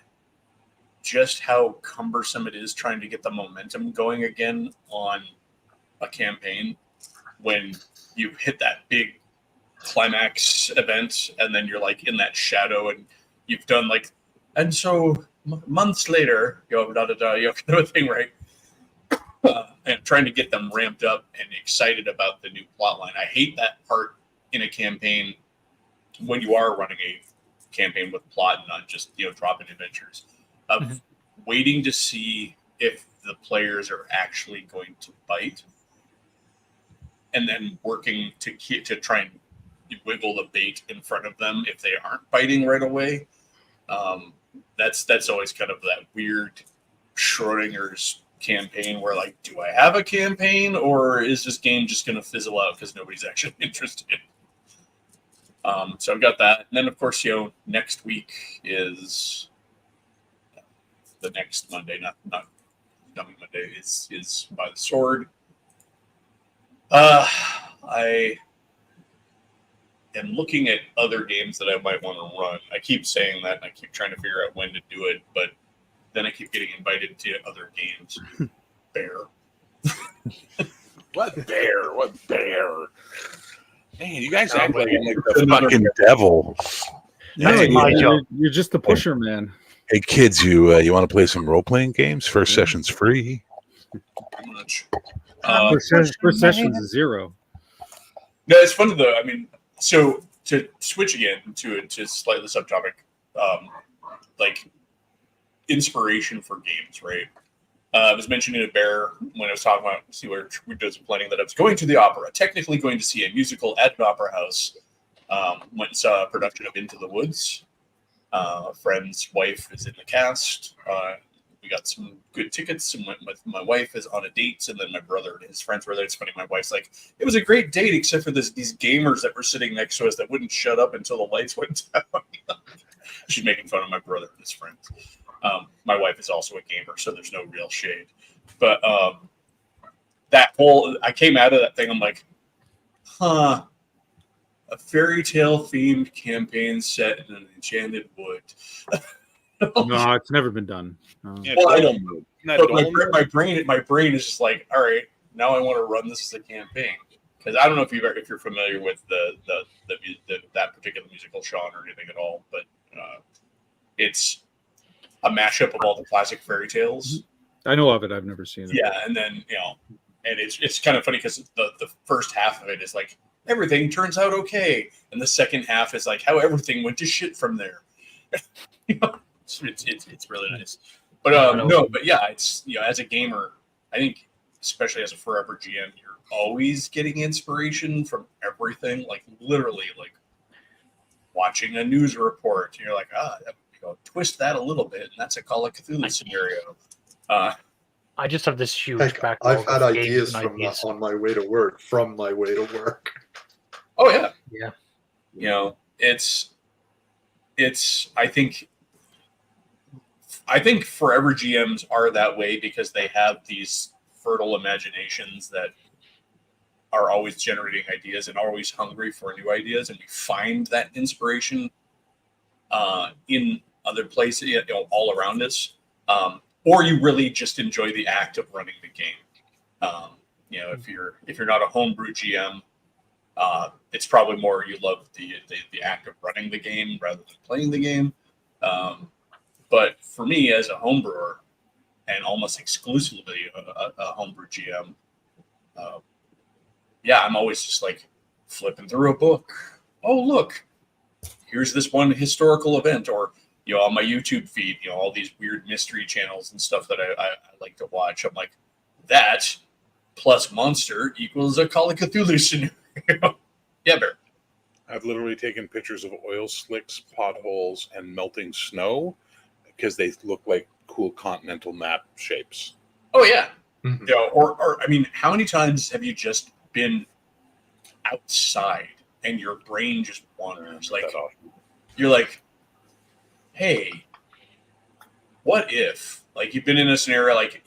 just how cumbersome it is trying to get the momentum going again on a campaign when you hit that big climax event, and then you're like in that shadow, and you've done like, and so months later, you know a thing, right? And trying to get them ramped up and excited about the new plotline. I hate that part in a campaign when you are running a campaign with plot and not just dropping adventures of waiting to see if the players are actually going to bite, and then working to try and wiggle the bait in front of them if they aren't biting right away. That's always kind of that weird Schrodinger's campaign where like, do I have a campaign or is this game just going to fizzle out because nobody's actually interested? So I've got that. And then of course, next week is the next Monday, not coming Monday is By the Sword. I am looking at other games that I might want to run. I keep saying that and I keep trying to figure out when to do it, but then I keep getting invited to other games. Bear. What bear? What bear? Man, you guys act like I'm like The fucking devil. No, Hey, you're just the pusher, man. hey kids, you want to play some role playing games? First session's free. Pretty much. First session's is 0. No, it's funny though. I mean, so to switch again to slightly subtopic, like inspiration for games, right? I was mentioning a Bear when I was talking about we did some planning that I was going to the opera, technically going to see a musical at an opera house. Went and saw a production of Into the Woods. A friend's wife is in the cast. We got some good tickets and went with my wife is on a date, and then my brother and his friends were there. It's funny, my wife's like, it was a great date except for these gamers that were sitting next to us that wouldn't shut up until the lights went down. She's making fun of my brother and his friends. My wife is also a gamer, so there's no real shade. But I came out of that thing, I'm like, a fairy tale themed campaign set in an enchanted wood. No, it's never been done. Yeah, Well, I Dolan know. mode. Isn't that But Dolan mode? my brain is just like, all right, now I want to run this as a campaign, because I don't know if you're familiar with that particular musical genre or anything at all, but it's a mashup of all the classic fairy tales. I know of it. I've never seen it. Yeah, and then and it's kind of funny because the first half of it is like everything turns out okay, and the second half is like how everything went to shit from there. It's really nice. But no, but yeah, it's as a gamer, I think especially as a forever GM, you're always getting inspiration from everything. Like literally, like watching a news report, and you're like, twist that a little bit, and that's a Call of Cthulhu scenario. I just have this huge Heck, backlog. I've had of games ideas and from ideas. that on my way to work, from my way to work. Oh yeah, Yeah. it's I think forever GMs are that way because they have these fertile imaginations that are always generating ideas and always hungry for new ideas, and we find that inspiration in other places, all around us. Or you really just enjoy the act of running the game. If you're not a homebrew GM, it's probably more you love the act of running the game rather than playing the game. But for me, as a homebrewer, and almost exclusively a homebrew GM, I'm always just like flipping through a book. Oh, look, here's this one historical event, or on my YouTube feed, all these weird mystery channels and stuff that I like to watch. I'm like, that plus monster equals a Call of Cthulhu scenario. Yeah, Bear. I've literally taken pictures of oil slicks, potholes, and melting snow because they look like cool continental map shapes. Oh yeah. Mhm. Or I mean, how many times have you just been outside and your brain just wanders? Like you're like, hey, what if? Like you've been in a scenario like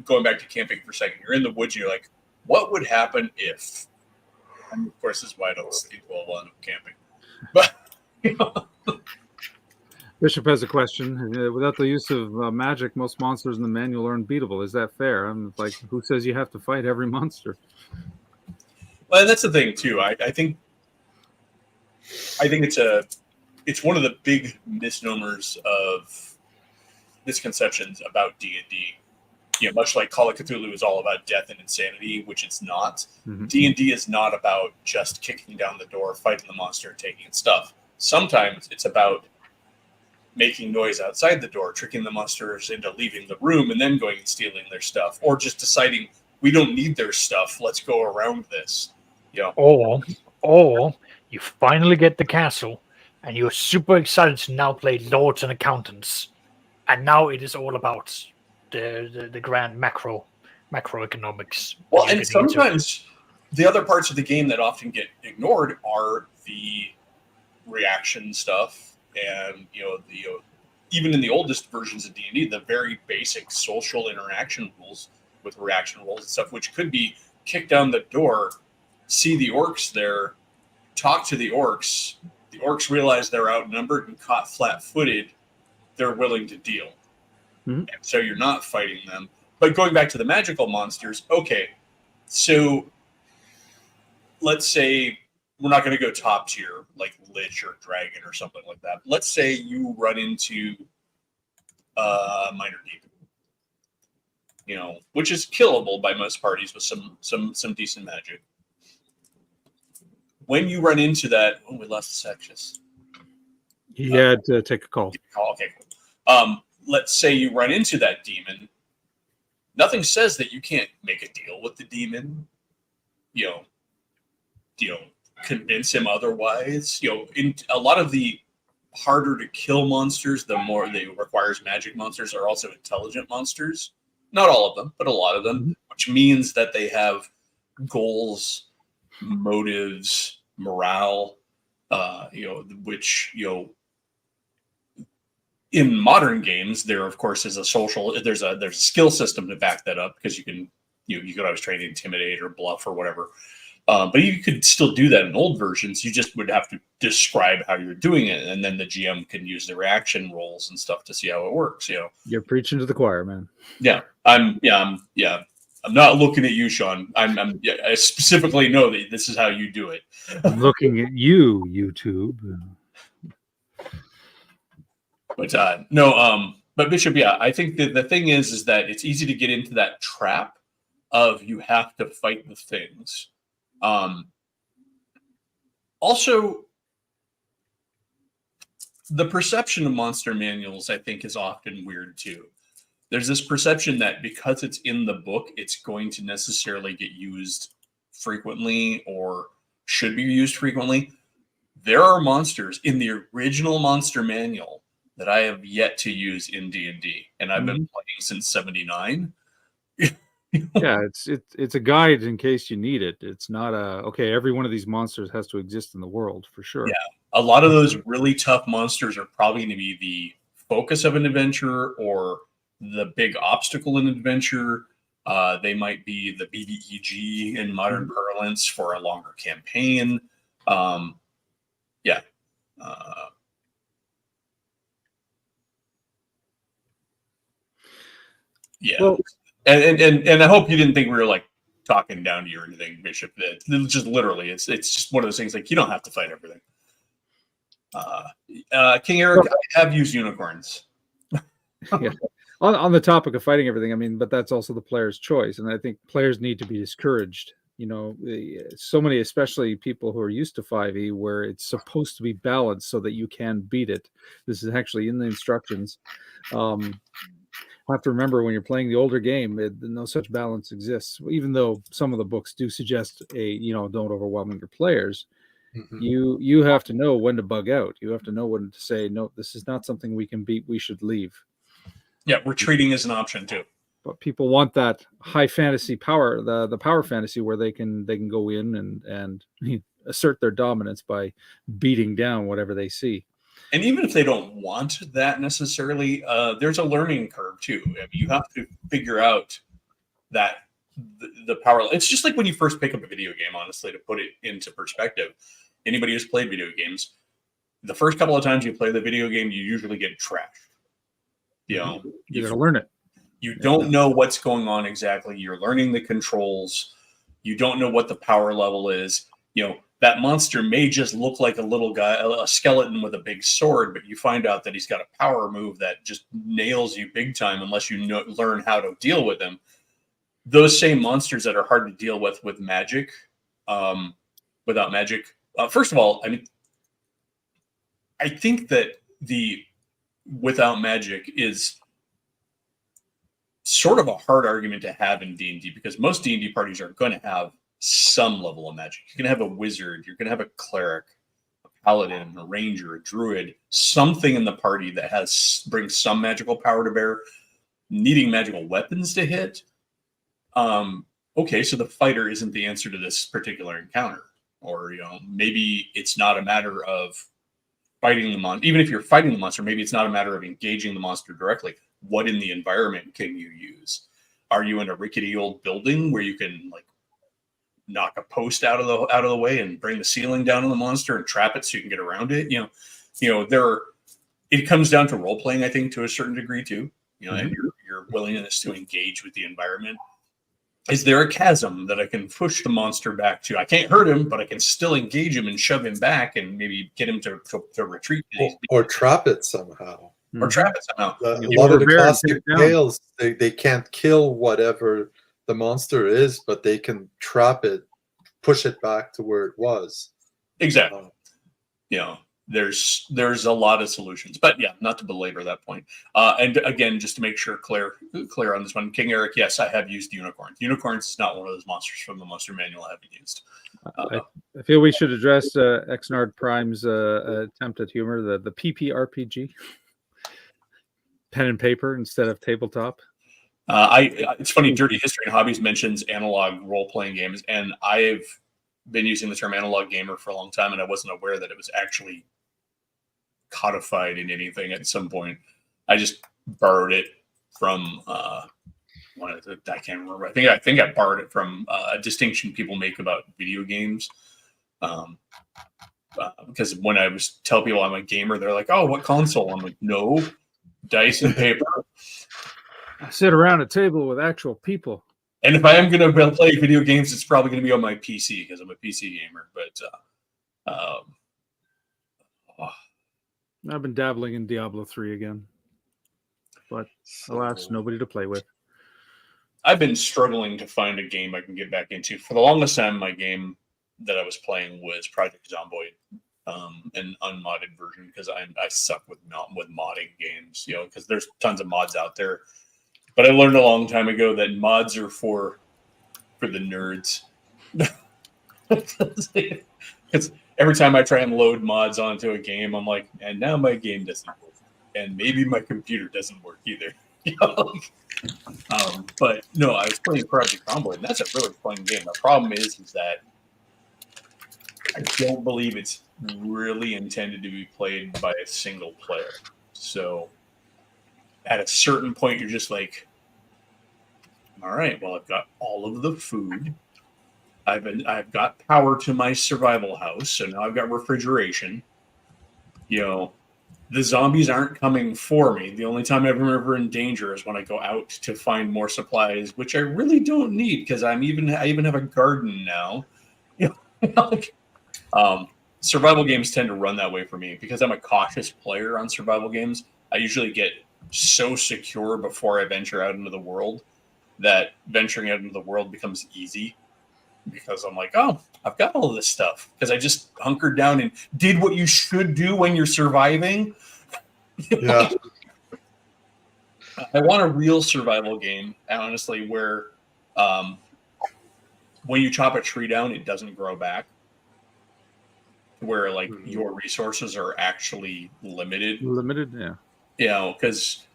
going back to camping for a second. You're in the woods. And you're like, what would happen if? And of course, this is why I don't sleep well while I'm camping. But Bishop has a question. Without the use of magic, most monsters in the manual are unbeatable. Is that fair? I'm like, who says you have to fight every monster? Well, that's the thing too. I think it's one of the big misnomers of misconceptions about D&D. Much like Call of Cthulhu is all about death and insanity, which it's not. Mhm. D&D is not about just kicking down the door, fighting the monster, and taking its stuff. Sometimes it's about making noise outside the door, tricking the monsters into leaving the room, and then going and stealing their stuff, or just deciding we don't need their stuff. Let's go around this. Or you finally get the castle, and you're super excited to now play Lords and Accountants, and now it is all about the grand macroeconomics. Well, You're and getting into. sometimes the other parts of the game that often get ignored are the reaction stuff, and even in the oldest versions of D&D, the very basic social interaction rules with reaction rolls and stuff, which could be kick down the door, see the orcs there, talk to the orcs. The orcs realize they're outnumbered and caught flat-footed. They're willing to deal. Mhm. And so you're not fighting them. But going back to the magical monsters, okay, so let's say we're not going to go top tier like Lich or Dragon or something like that. Let's say you run into Minor Demon, which is killable by most parties with some decent magic. When you run into that, we lost Sextus. He had to take a call. Oh, okay, cool. Let's say you run into that demon. Nothing says that you can't make a deal with the demon. Convince him otherwise. In a lot of the harder to kill monsters, the more they requires magic monsters are also intelligent monsters. Not all of them, but a lot of them, which means that they have goals, motives, morale. Which in modern games, there of course is there's a skill system to back that up because you can always try to intimidate or bluff or whatever. But you could still do that in old versions. You just would have to describe how you're doing it, and then the GM can use the reaction rolls and stuff to see how it works. You're preaching to the choir, man. I'm not looking at you, Sean. I specifically know that this is how you do it. I'm looking at you, YouTube. But no, but Bishop, I think that the thing is that it's easy to get into that trap of you have to fight the things. Also, the perception of monster manuals, I think, is often weird too. There's this perception that because it's in the book, it's going to necessarily get used frequently or should be used frequently. There are monsters in the original monster manual that I have yet to use in D&D, and I've been playing since '79. Yeah, it's a guide in case you need it. It's not okay, every one of these monsters has to exist in the world for sure. Yeah, a lot of those really tough monsters are probably going to be the focus of an adventure or the big obstacle in an adventure. They might be the BBEG in modern parlance for a longer campaign. Well, and I hope you didn't think we were like talking down to you or anything, Bishop. It's just literally, it's just one of those things. Like, you don't have to fight everything. King Eric, I have used unicorns. Yeah. On the topic of fighting everything, I mean, but that's also the player's choice, and I think players need to be discouraged. So many, especially people who are used to 5e, where it's supposed to be balanced so that you can beat it. This is actually in the instructions. You have to remember when you're playing the older game, no such balance exists. Even though some of the books do suggest don't overwhelm your players. Mhm. You have to know when to bug out. You have to know when to say, no, this is not something we can beat. We should leave. Yeah, retreating is an option too. But people want that high fantasy power, the power fantasy where they can go in and assert their dominance by beating down whatever they see. And even if they don't want that necessarily, there's a learning curve too. I mean, you have to figure out that the power. It's just like when you first pick up a video game, honestly, to put it into perspective. Anybody who's played video games, the first couple of times you play the video game, you usually get trashed. You got to learn it. You don't know what's going on exactly. You're learning the controls. You don't know what the power level is. That monster may just look like a little guy, a skeleton with a big sword, but you find out that he's got a power move that just nails you big time unless you learn how to deal with him. Those same monsters that are hard to deal with magic, without magic. First of all, I mean, I think that the without magic is sort of a hard argument to have in D&D because most D&D parties are going to have some level of magic. You're going to have a wizard, you're going to have a cleric, a paladin, a ranger, a druid, something in the party that brings some magical power to bear, needing magical weapons to hit. Okay, so the fighter isn't the answer to this particular encounter. Or, maybe it's not a matter of fighting the monster. Even if you're fighting the monster, maybe it's not a matter of engaging the monster directly. What in the environment can you use? Are you in a rickety old building where you can knock a post out of the way and bring the ceiling down on the monster and trap it so you can get around it? It comes down to role playing, I think, to a certain degree too. And your willingness to engage with the environment. Is there a chasm that I can push the monster back to? I can't hurt him, but I can still engage him and shove him back and maybe get him to retreat. Or trap it somehow. Or trap it somehow. A lot of the classic tales, they can't kill whatever the monster is, but they can trap it, push it back to where it was. Exactly. There's a lot of solutions, but yeah, not to belabor that point. And again, just to make sure clear on this one, King Eric, yes, I have used unicorns. Unicorns is not one of those monsters from the monster manual I haven't used. I feel we should address Exnard Prime's attempt at humor, the PPRPG, pen and paper instead of tabletop. It's funny, Dirty History and Hobbies mentions analog role-playing games, and I've been using the term analog gamer for a long time, and I wasn't aware that it was actually codified in anything at some point. I just borrowed it from I can't remember. I think I borrowed it from a distinction people make about video games. Because when I was tell people I'm a gamer, they're like, "Oh, what console?" I'm like, "No, dice and paper." I sit around a table with actual people. And if I am going to play video games, it's probably going to be on my PC because I'm a PC gamer. But I've been dabbling in Diablo 3 again, but alas, nobody to play with. I've been struggling to find a game I can get back into. For the longest time, my game that I was playing was Project Zomboid, an unmodded version because I suck with modding games, because there's tons of mods out there. But I learned a long time ago that mods are for the nerds. Because every time I try and load mods onto a game, I'm like, and now my game doesn't work, and maybe my computer doesn't work either. But no, I was playing Project Zomboid, and that's a really fun game. The problem is that I don't believe it's really intended to be played by a single player. So at a certain point, you're just like, all right, well, I've got all of the food. I've got power to my survival house, so now I've got refrigeration. The zombies aren't coming for me. The only time I'm ever in danger is when I go out to find more supplies, which I really don't need because I even have a garden now. Survival games tend to run that way for me because I'm a cautious player on survival games. I usually get so secure before I venture out into the world that venturing out into the world becomes easy because I'm like, oh, I've got all of this stuff because I just hunkered down and did what you should do when you're surviving. Yeah. I want a real survival game, honestly, where when you chop a tree down, it doesn't grow back. Where your resources are actually limited. Limited, yeah. Because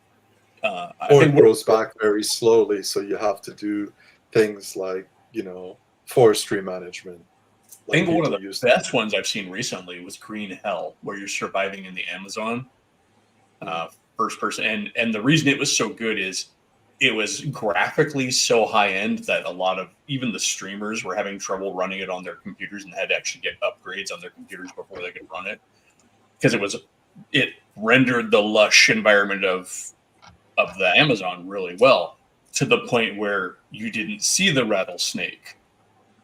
or it grows back very slowly, so you have to do things like forestry management. I think one of the best ones I've seen recently was Green Hell, where you're surviving in the Amazon, first person. And the reason it was so good is it was graphically so high end that a lot of even the streamers were having trouble running it on their computers and had to actually get upgrades on their computers before they could run it because it rendered the lush environment of the Amazon really well to the point where you didn't see the rattlesnake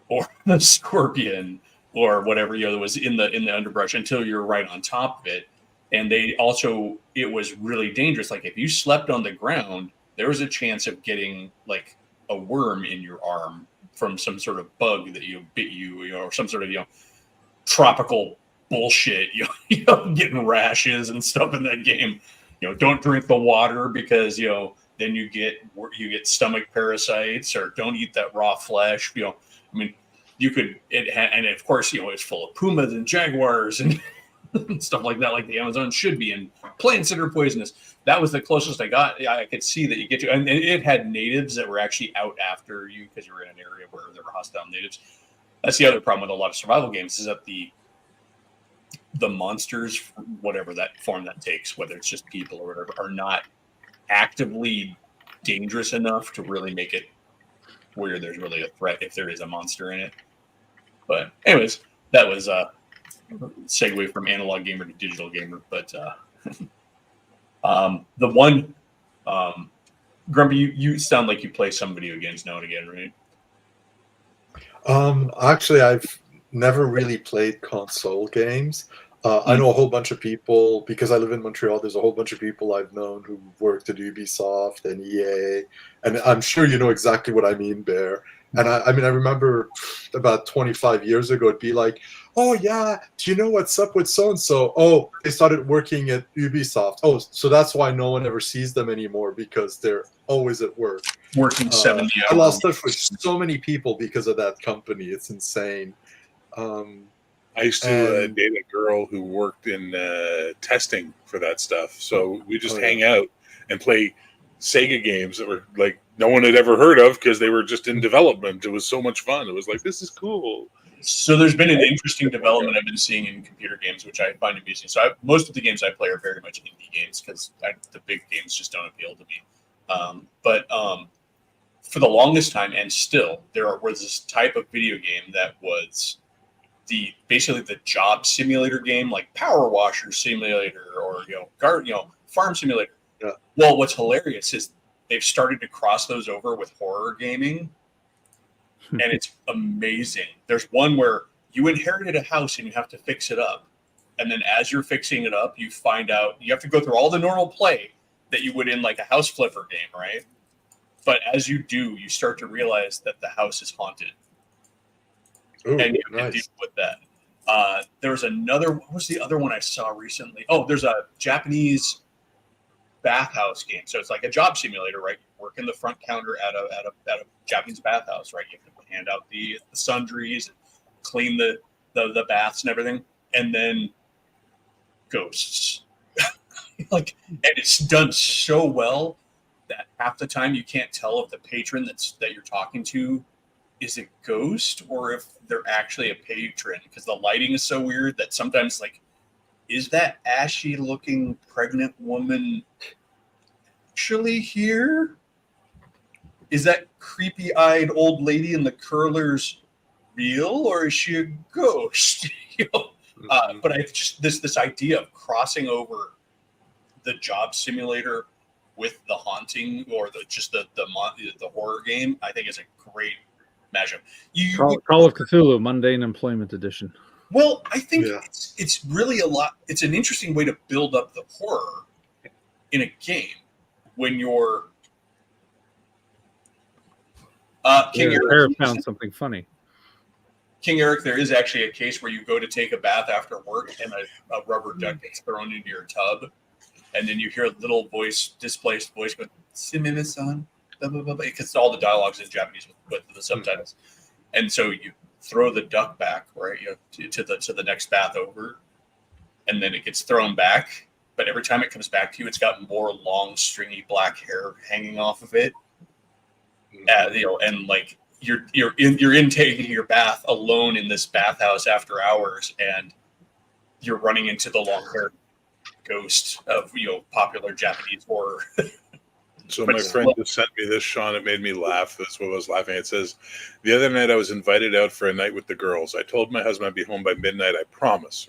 or the scorpion or whatever that was in the underbrush until you're right on top of it. And it was really dangerous. Like if you slept on the ground, there was a chance of getting like a worm in your arm from some sort of bug that bit you, or some sort of tropical bullshit. Getting rashes and stuff in that game. Don't drink the water because then you get stomach parasites, or don't eat that raw flesh. You could and of course it's full of pumas and jaguars and stuff like that, like the Amazon should be, and plants that are poisonous. That was the closest I got. I could see that you get to, and it had natives that were actually out after you because you were in an area where there were hostile natives. That's the other problem with a lot of survival games is that the monsters, whatever that form that takes, whether it's just people or whatever, are not actively dangerous enough to really make it where there's really a threat if there is a monster in it. But anyways, that was segue from analog gamer to digital gamer. But the one, Grumpy, you sound like you play some video games now and again, right? Actually, I've never really played console games. I know a whole bunch of people because I live in Montreal. There's a whole bunch of people I've known who worked at Ubisoft and EA, and I'm sure you know exactly what I mean, Bear. And I remember about 25 years ago, it'd be like, oh yeah, do you know what's up with so-and-so? Oh, they started working at Ubisoft. Oh, so that's why no one ever sees them anymore because they're always at work. Working 70 hours. I lost touch with so many people because of that company. It's insane. I used to date a girl who worked in testing for that stuff. So we just hang out and play Sega games that were like no one had ever heard of because they were just in development. It was so much fun. It was like, this is cool. So there's been an interesting development I've been seeing in computer games, which I find amusing. So most of the games I play are very much indie games because the big games just don't appeal to me. But for the longest time, and still was this type of video game that was basically the job simulator game, like Power Washer Simulator or Farm Simulator. Yeah. Well, what's hilarious is they've started to cross those over with horror gaming, and it's amazing. There's one where you inherited a house and you have to fix it up, and then as you're fixing it up, you find out you have to go through all the normal play that you would in like a house flipper game, right? But as you do, you start to realize that the house is haunted, Ooh, and you have to nice. deal with that. There was another. What was the other one I saw recently? Oh, there's a Japanese bathhouse game. So it's like a job simulator, right? You work in the front counter at a Japanese bathhouse, right? You have to hand out the sundries, and clean the baths and everything, and then ghosts. And it's done so well that half the time you can't tell if the patron that you're talking to is a ghost or if they're actually a patron, because the lighting is so weird that sometimes is that ashy looking pregnant woman actually here? Is that creepy eyed old lady in the curlers real, or is she a ghost? But I just this idea of crossing over the job simulator with the haunting or the horror game, I think is a great mashup. Call of Cthulhu Mundane Employment Edition. Well, I think Yeah. it's really it's an interesting way to build up the horror in a game when you're King Eric found something funny. King Eric, there is actually a case where you go to take a bath after work and a rubber duck gets thrown into your tub, and then you hear a little displaced voice going, "Simime-san," because all the dialogue's in Japanese with the subtitles. And so you throw the duck back, right, to the next bath over, and then it gets thrown back. But every time it comes back to you, it's got more long, stringy black hair hanging off of it. And you're taking your bath alone in this bathhouse after hours, and you're running into the long-haired ghost of popular Japanese horror. So But my it's friend still- just sent me this, Sean. It made me laugh. That's what I was laughing at. It says, the other night I was invited out for a night with the girls. I told my husband I'd be home by midnight. I promise.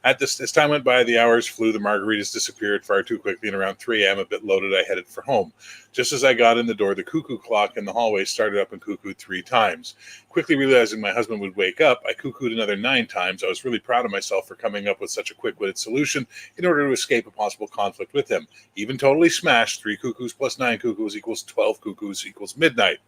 As time went by, the hours flew. The margaritas disappeared far too quickly. And around 3 a.m., a bit loaded, I headed for home. Just as I got in the door, the cuckoo clock in the hallway started up and cuckooed 3 times. Quickly realizing my husband would wake up, I cuckooed another 9 times. I was really proud of myself for coming up with such a quick-witted solution in order to escape a possible conflict with him. Even totally smashed, 3 cuckoos plus 9 cuckoos equals 12 cuckoos equals midnight.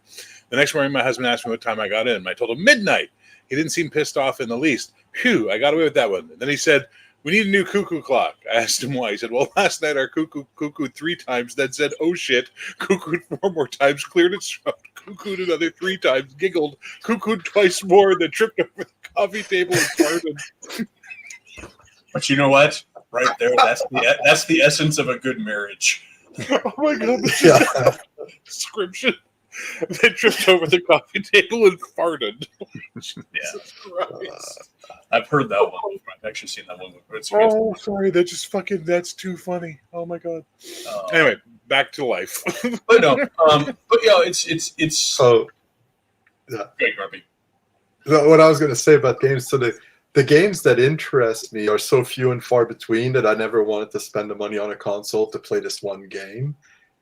The next morning, my husband asked me what time I got in. I told him midnight. He didn't seem pissed off in the least. Phew, I got away with that one. And then he said, "We need a new cuckoo clock." I asked him why. He said, "Well, last night our cuckoo cuckooed 3 times, then said, 'Oh shit,' cuckooed 4 more times, cleared its throat, cuckooed another 3 times, giggled, cuckooed twice more, then tripped over the coffee table and farted." But you know what? Right there, that's the essence of a good marriage. Oh my god, this Yeah. is a description. They tripped over the coffee table and farted. Jesus Christ. I've heard that one before. I've actually seen that one before. It's good. Oh, sorry. That's too funny. Oh my god. Anyway, back to life. But no, it's So great, Garby. what I was going to say about games, so the games that interest me are so few and far between that I never wanted to spend the money on a console to play this one game.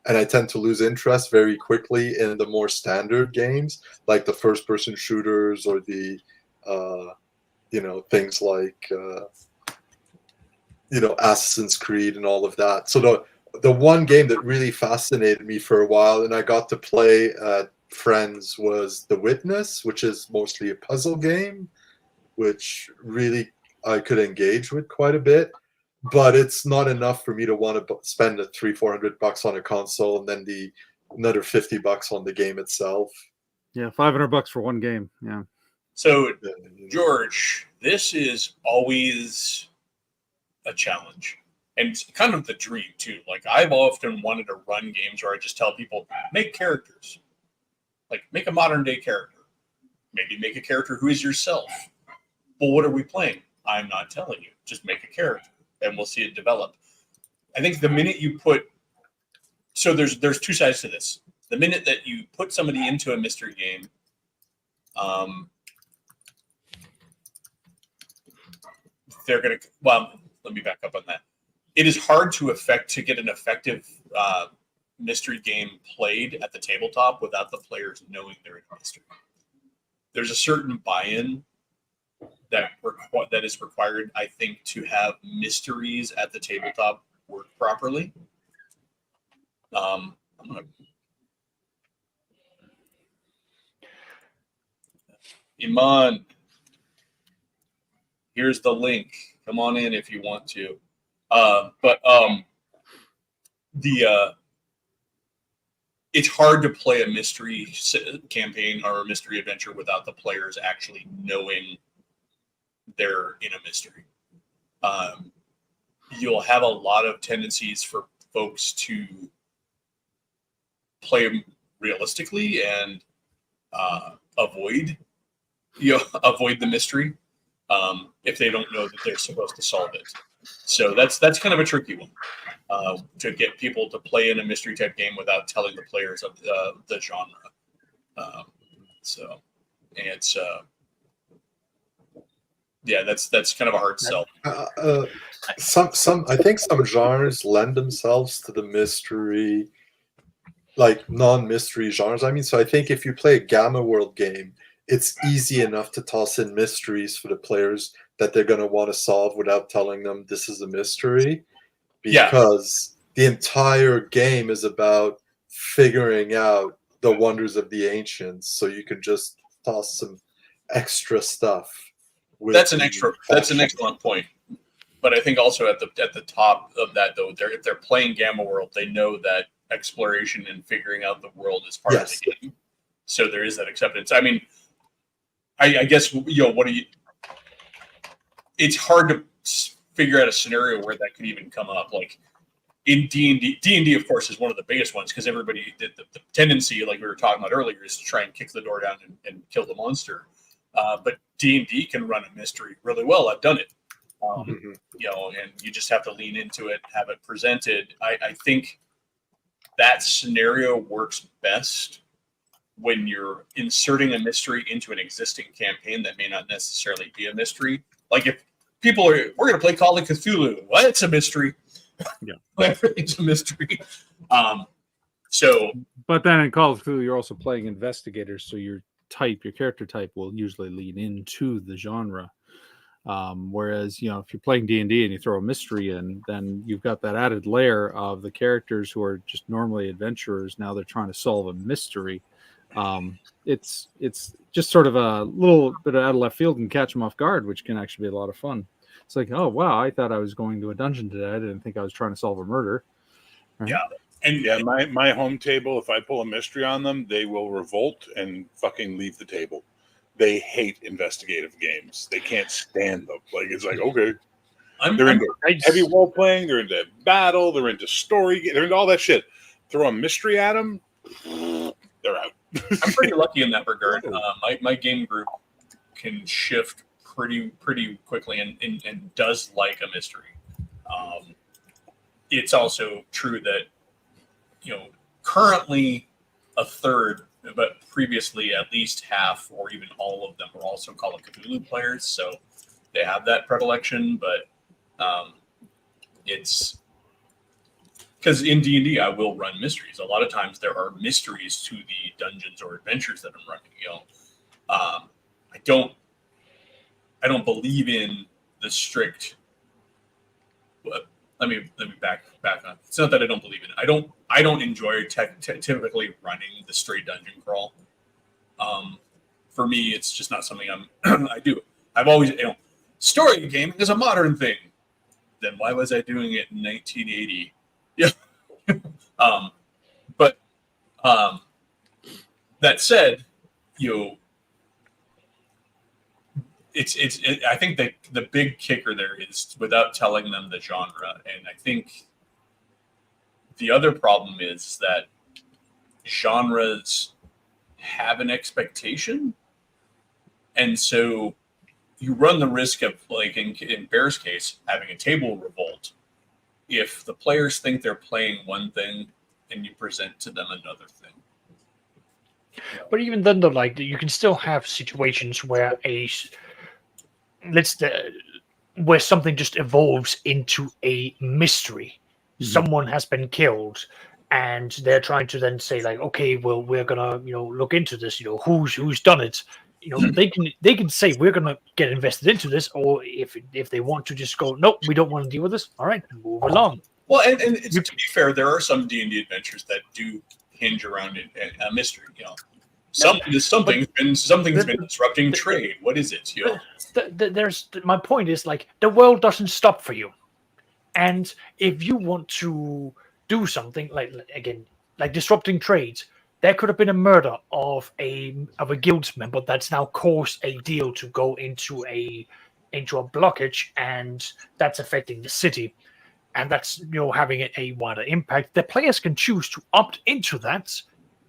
And I tend to lose interest very quickly in the more standard games, like the first-person shooters or the, things like, Assassin's Creed and all of that. So the one game that really fascinated me for a while, and I got to play at friends, was The Witness, which is mostly a puzzle game, which really I could engage with quite a bit. But it's not enough for me to want to spend the $300-400 on a console and then another $50 on the game itself. Yeah, $500 for one game. Yeah. So, George, this is always a challenge. And it's kind of the dream, too. Like, I've often wanted to run games where I just tell people, make characters. Like, make a modern-day character. Maybe make a character who is yourself. Well, what are we playing? I'm not telling you. Just make a character, and we'll see it develop. I think the minute you put... So there's 2 sides to this. the minute that you put somebody into a mystery game, they're going to, well, let me back up on that. It is hard to get an effective mystery game played at the tabletop without the players knowing they're in a mystery. There's a certain buy-in that is required, I think, to have mysteries at the tabletop work properly. I'm gonna... Iman, here's the link. Come on in if you want to. It's hard to play a mystery campaign or a mystery adventure without the players actually knowing they're in a mystery. You'll have a lot of tendencies for folks to play realistically and avoid the mystery if they don't know that they're supposed to solve it. So that's kind of a tricky one to get people to play in a mystery type game without telling the players of the genre. So it's that's kind of a hard sell. I think some genres lend themselves to the mystery, like non-mystery genres. I mean, so I think if you play a Gamma World game, it's easy enough to toss in mysteries for the players that they're going to want to solve without telling them this is a mystery, because the entire game is about figuring out the wonders of the ancients. So you can just toss some extra stuff. That's an excellent point. But I think also at the top of that, though, if they're playing Gamma World, they know that exploration and figuring out the world is part of the game. So there is that acceptance. I mean, I guess, it's hard to figure out a scenario where that could even come up. Like in D&D, of course, is one of the biggest ones because everybody, the tendency, like we were talking about earlier, is to try and kick the door down and kill the monster. But D&D can run a mystery really well. I've done it. And you just have to lean into it, have it presented. I think that scenario works best when you're inserting a mystery into an existing campaign that may not necessarily be a mystery. Like if people we're going to play Call of Cthulhu. Well, it's a mystery. Yeah. Everything's a mystery. But then in Call of Cthulhu, you're also playing investigators, so your character type will usually lean into the genre. Whereas, if you're playing D&D and you throw a mystery in, then you've got that added layer of the characters who are just normally adventurers. Now they're trying to solve a mystery. It's just sort of a little bit out of left field and catch them off guard, which can actually be a lot of fun. It's like, oh, wow, I thought I was going to a dungeon today. I didn't think I was trying to solve a murder. Right? Yeah. And my home table, if I pull a mystery on them, they will revolt and fucking leave the table. They hate investigative games. They can't stand them. Like, it's like, okay. They're into heavy role playing. They're into battle. They're into story. They're into all that shit. Throw a mystery at them, they're out. I'm pretty lucky in that regard. My game group can shift pretty quickly and does like a mystery. It's also true that currently a third, but previously at least half or even all of them were also Call of Cthulhu players, so they have that predilection. But it's because in D&D I will run mysteries. A lot of times there are mysteries to the dungeons or adventures that I'm running. I don't believe in the strict. Let me back on. It's not that I don't believe in it. I don't enjoy typically running the straight dungeon crawl. For me, it's just not something I do. I've always, story gaming is a modern thing. Then why was I doing it in 1980? Yeah. But that said, I think that the big kicker there is without telling them the genre. And I think the other problem is that genres have an expectation. And so you run the risk of, like in Bear's case, having a table revolt. If the players think they're playing one thing and you present to them another thing. But even then, though, like you can still have situations where where something just evolves into a mystery. Mhm. Someone has been killed, and they're trying to then say like, okay, well, we're gonna look into this. Who's done it. They can say we're gonna get invested into this, or if they want to just go, nope, we don't want to deal with this. All right, move along. Well, and to be fair, there are some D&D adventures that do hinge around a mystery. Something's been disrupting trade. What is it? My point is like the world doesn't stop for you, and if you want to do something like disrupting trades, there could have been a murder of a guild member that's now caused a deal to go into a blockage, and that's affecting the city, and that's having a wider impact. The players can choose to opt into that,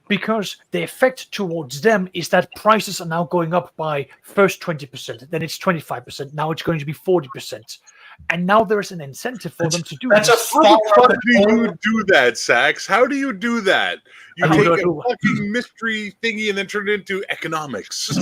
because the effect towards them is that prices are now going up by first 20%, then it's 25%, now it's going to be 40%. And now there is an incentive for them to do that's this. How the fuck do you do that, Sax? How do you do that? You How take do I a do- fucking mystery thingy and then turn it into economics.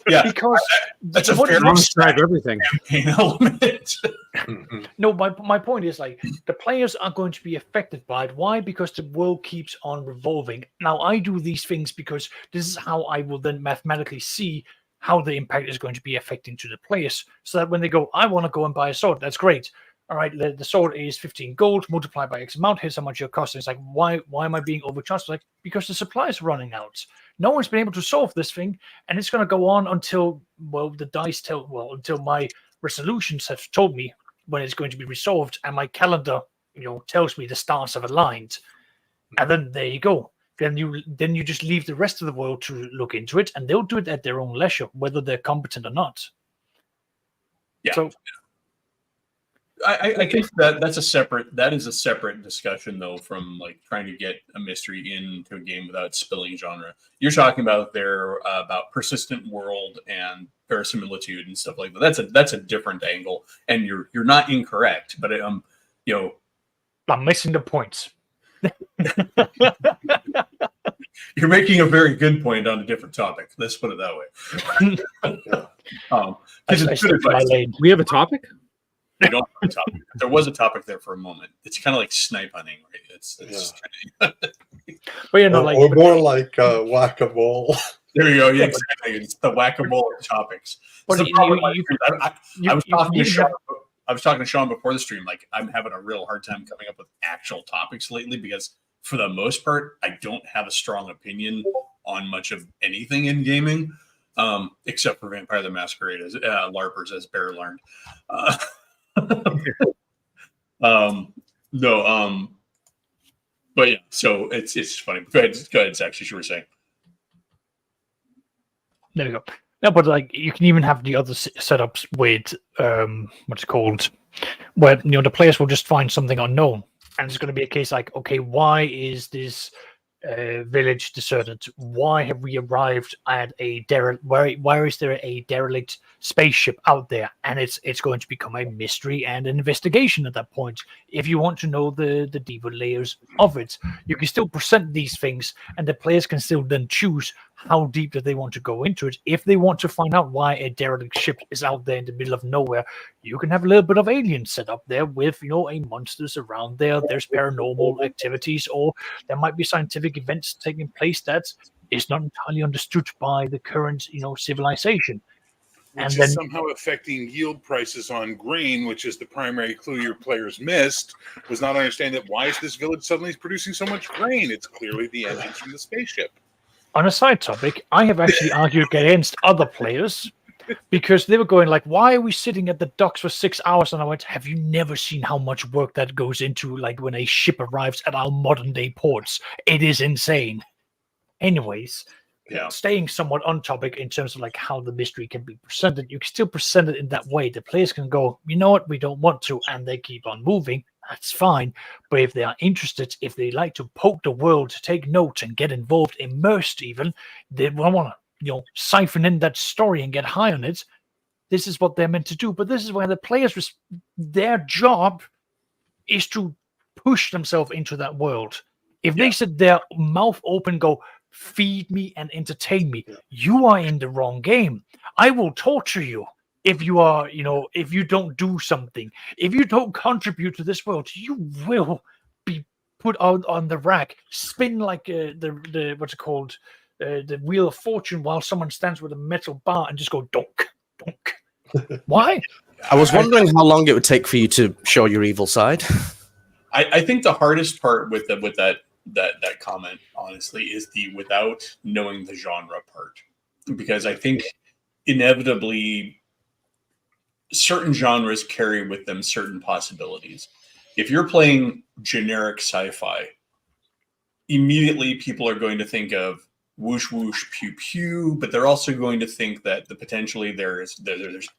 Yeah, Because that's a what- fair Don't describe everything. campaign element. Mhm. No, my point is like the players are going to be affected by it. Why? Because the world keeps on revolving. Now I do these things because this is how I will then mathematically see how the impact is going to be affecting to the players. So that when they go, I want to go and buy a sword, that's great. All right, the sword is 15 gold multiplied by X amount. Here's how much your cost. It's like, why am I being overcharged? Like, because the supply is running out. No one's been able to solve this thing, and it's going to go on until the dice until my resolutions have told me when it's going to be resolved, and my calendar tells me the stars have aligned, and then there you go. Then you just leave the rest of the world to look into it, and they'll do it at their own leisure, whether they're competent or not. Yeah. So I think that is a separate discussion though from like trying to get a mystery into a game without spilling genre. You're talking about about persistent world and verisimilitude and stuff like that. That's a different angle, and you're not incorrect, but I'm missing the points. you're making a very good point on a different topic. Let's put it that way. Yeah. 'Cause I it's good stuck to my advice. lane. We have a topic. We don't have a topic. There was a topic there for a moment. It's kind of like snipe hunting, right? It's But or more like whack-a-mole. there you go. Yeah, exactly. It's the whack-a-mole of topics. But It's the you- problem you- with my stream. I was you talking to even Sean. have- I was talking to Sean before the stream. Like, I'm having a real hard time coming up with actual topics lately because, for the most part, I don't have a strong opinion on much of anything in gaming, except for Vampire the Masquerade as LARPers, as Bear learned. But yeah, so it's funny. Go ahead, Sax. You were saying. There we go. No, but like you can even have the other setups with what's it called, where the players will just find something unknown, and it's going to be a case like, okay, why is this village deserted? Why have we arrived at a derelict? Where is there a derelict spaceship out there? And it's going to become a mystery and an investigation at that point. If you want to know the deeper layers of it, you can still present these things, and the players can still then choose how deep do they want to go into it. If they want to find out why a derelict ship is out there in the middle of nowhere, you can have a little bit of alien set up there with a monsters around there. There's paranormal activities, or there might be scientific events taking place that is not entirely understood by the current civilization. Which And is then- somehow affecting yield prices on grain, which is the primary clue your players missed, was not understanding that why is this village suddenly producing so much grain? It's clearly the engines from the spaceship. On a side topic, I have actually argued against other players because they were going like, why are we sitting at the docks for 6 hours? And I went, have you never seen how much work that goes into like when a ship arrives at our modern day ports? It is insane. Anyways, Yeah. staying somewhat on topic in terms of like how the mystery can be presented, you can still present it in that way. The players can go, you know what, we don't want to, and they keep on moving. That's fine. But if they are interested, if they like to poke the world, take notes and get involved, immersed even, they want to, siphon in that story and get high on it. This is what they're meant to do. But this is where the players, their job is to push themselves into that world. If they sit there, mouth open, go, feed me and entertain me. Yeah. You are in the wrong game. I will torture you if you are, if you don't do something, if you don't contribute to this world, you will be put out on the rack, spin like the what's it called, the wheel of fortune, while someone stands with a metal bar and just go donk, donk. Why? I was wondering how long it would take for you to show your evil side. I think the hardest part with that comment, honestly, is the without knowing the genre part, because I think inevitably certain genres carry with them certain possibilities. If you're playing generic sci-fi, immediately people are going to think of whoosh whoosh pew pew, but they're also going to think that potentially there's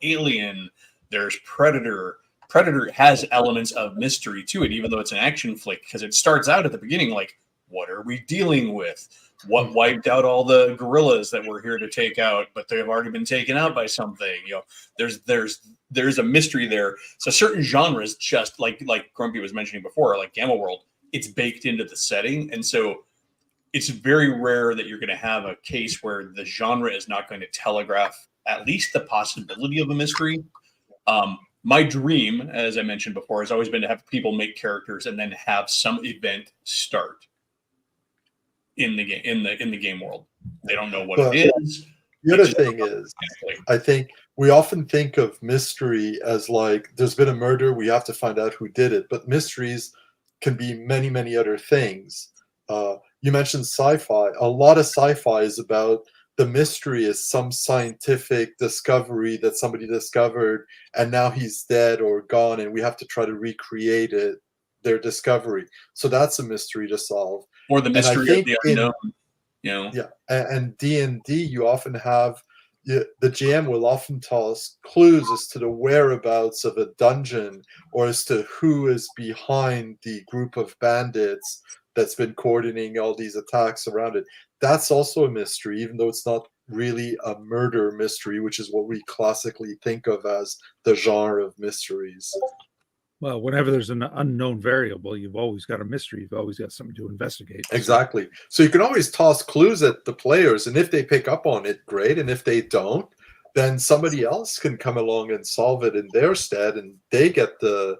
Alien, there's Predator. Predator has elements of mystery to it, even though it's an action flick, because it starts out at the beginning like, what are we dealing with? What wiped out all the gorillas that we're here to take out, but they've already been taken out by something? There's a mystery there. So certain genres, just like Grumpy was mentioning before, like Gamma World, it's baked into the setting, and so it's very rare that you're going to have a case where the genre is not going to telegraph at least the possibility of a mystery. My dream, as I mentioned before, has always been to have people make characters and then have some event start in the game in the game world. They don't know what it is. The other thing is, I think we often think of mystery as like there's been a murder, we have to find out who did it. But mysteries can be many, many other things. You mentioned sci-fi. A lot of sci-fi is about the mystery is some scientific discovery that somebody discovered, and now he's dead or gone, and we have to try to recreate it, their discovery. So that's a mystery to solve. Or the mystery of the unknown. Yeah, and D&D, you often have the GM will often toss clues as to the whereabouts of a dungeon or as to who is behind the group of bandits that's been coordinating all these attacks around it. That's also a mystery, even though it's not really a murder mystery, which is what we classically think of as the genre of mysteries. Well, whenever there's an unknown variable, you've always got a mystery. You've always got something to investigate. Exactly. So you can always toss clues at the players, and if they pick up on it, great. And if they don't, then somebody else can come along and solve it in their stead, and they get the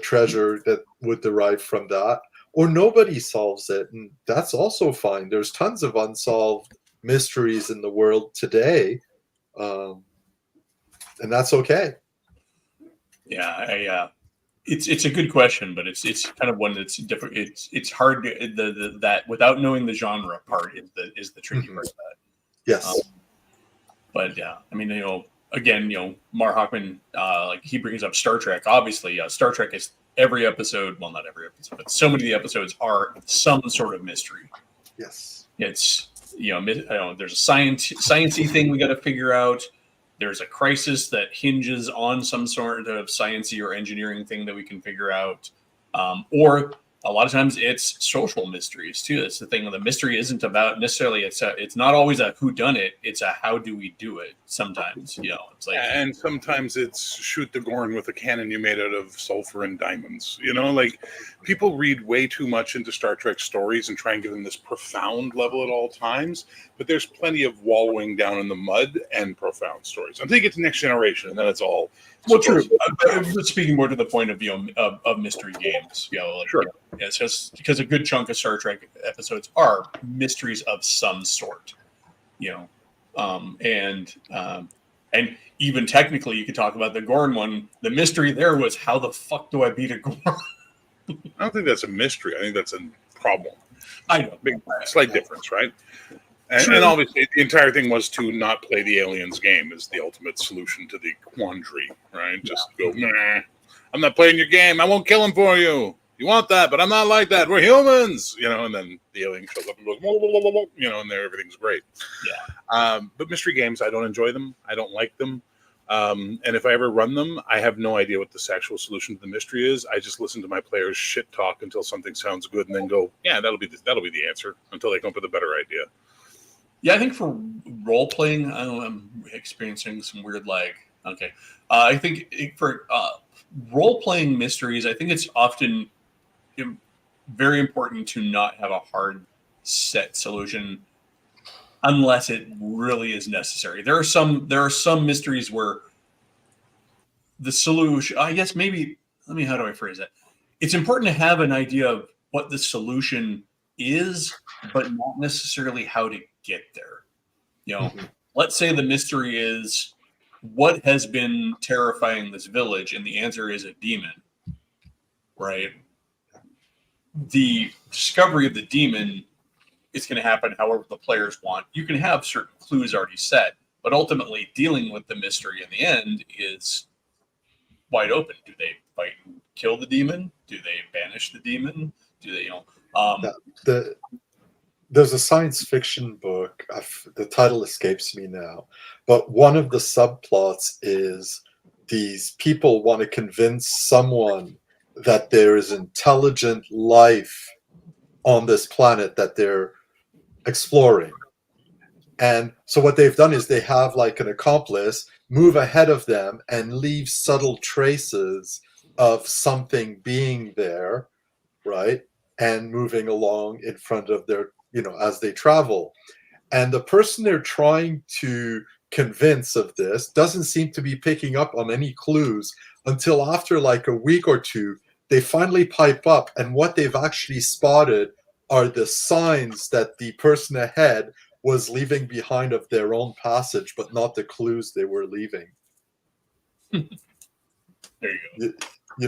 treasure that would derive from that. Or nobody solves it, and that's also fine. There's tons of unsolved mysteries in the world today, and that's okay. Yeah, it's a good question, but it's kind of one that's different. It's hard to that without knowing the genre part is the tricky part of that. Yes, but yeah, I mean, again, Mark Hockman, like he brings up Star Trek. Obviously, Star Trek is every episode. Well, not every episode, but so many of the episodes are some sort of mystery. yes. It's there's a sciencey thing we got to figure out. There's a crisis that hinges on some sort of sciencey or engineering thing that we can figure out. Or a lot of times it's social mysteries too. That's the thing. The mystery isn't about necessarily, it's not always a whodunit. It's a how do we do it sometimes, it's like. And sometimes it's shoot the Gorn with a cannon you made out of sulfur and diamonds. Like people read way too much into Star Trek stories and try and give them this profound level at all times. But there's plenty of wallowing down in the mud and profound stories until you get to Next Generation, and then it's all. Well, true. Speaking more to the point of of mystery games, sure. It's just because a good chunk of Star Trek episodes are mysteries of some sort, and even technically, you could talk about the Gorn one. The mystery there was how the fuck do I beat a Gorn? I don't think that's a mystery. I think that's a problem. I know, big slight difference, right? And obviously, the entire thing was to not play the Aliens game is the ultimate solution to the quandary, right? Just go, nah, I'm not playing your game. I won't kill him for you. You want that, but I'm not like that. We're humans, and then the alien shows up and goes, and there everything's great. Yeah. But mystery games, I don't enjoy them. I don't like them. And if I ever run them, I have no idea what the actual solution to the mystery is. I just listen to my players shit talk until something sounds good, and then go, yeah, that'll be the answer until they come up with a better idea. Yeah, I think for role playing, I'm experiencing some weird lag. Okay, I think for role playing mysteries, I think it's often very important to not have a hard set solution. unless it really is necessary. There are some mysteries where the solution, I guess maybe, how do I phrase that? It's important to have an idea of what the solution is, but not necessarily how to get there. Let's say the mystery is what has been terrifying this village, and the answer is a demon, right? The discovery of the demon is going to happen however the players want. You can have certain clues already set, but ultimately dealing with the mystery in the end is wide open. Do they fight and kill the demon? Do they banish the demon? Do they, there's a science fiction book. The title escapes me now, but one of the subplots is these people want to convince someone that there is intelligent life on this planet that they're exploring. And so what they've done is they have like an accomplice move ahead of them and leave subtle traces of something being there, right? And moving along in front of their, as they travel. And the person they're trying to convince of this doesn't seem to be picking up on any clues until after like a week or two, they finally pipe up, and what they've actually spotted are the signs that the person ahead was leaving behind of their own passage, but not the clues they were leaving. There you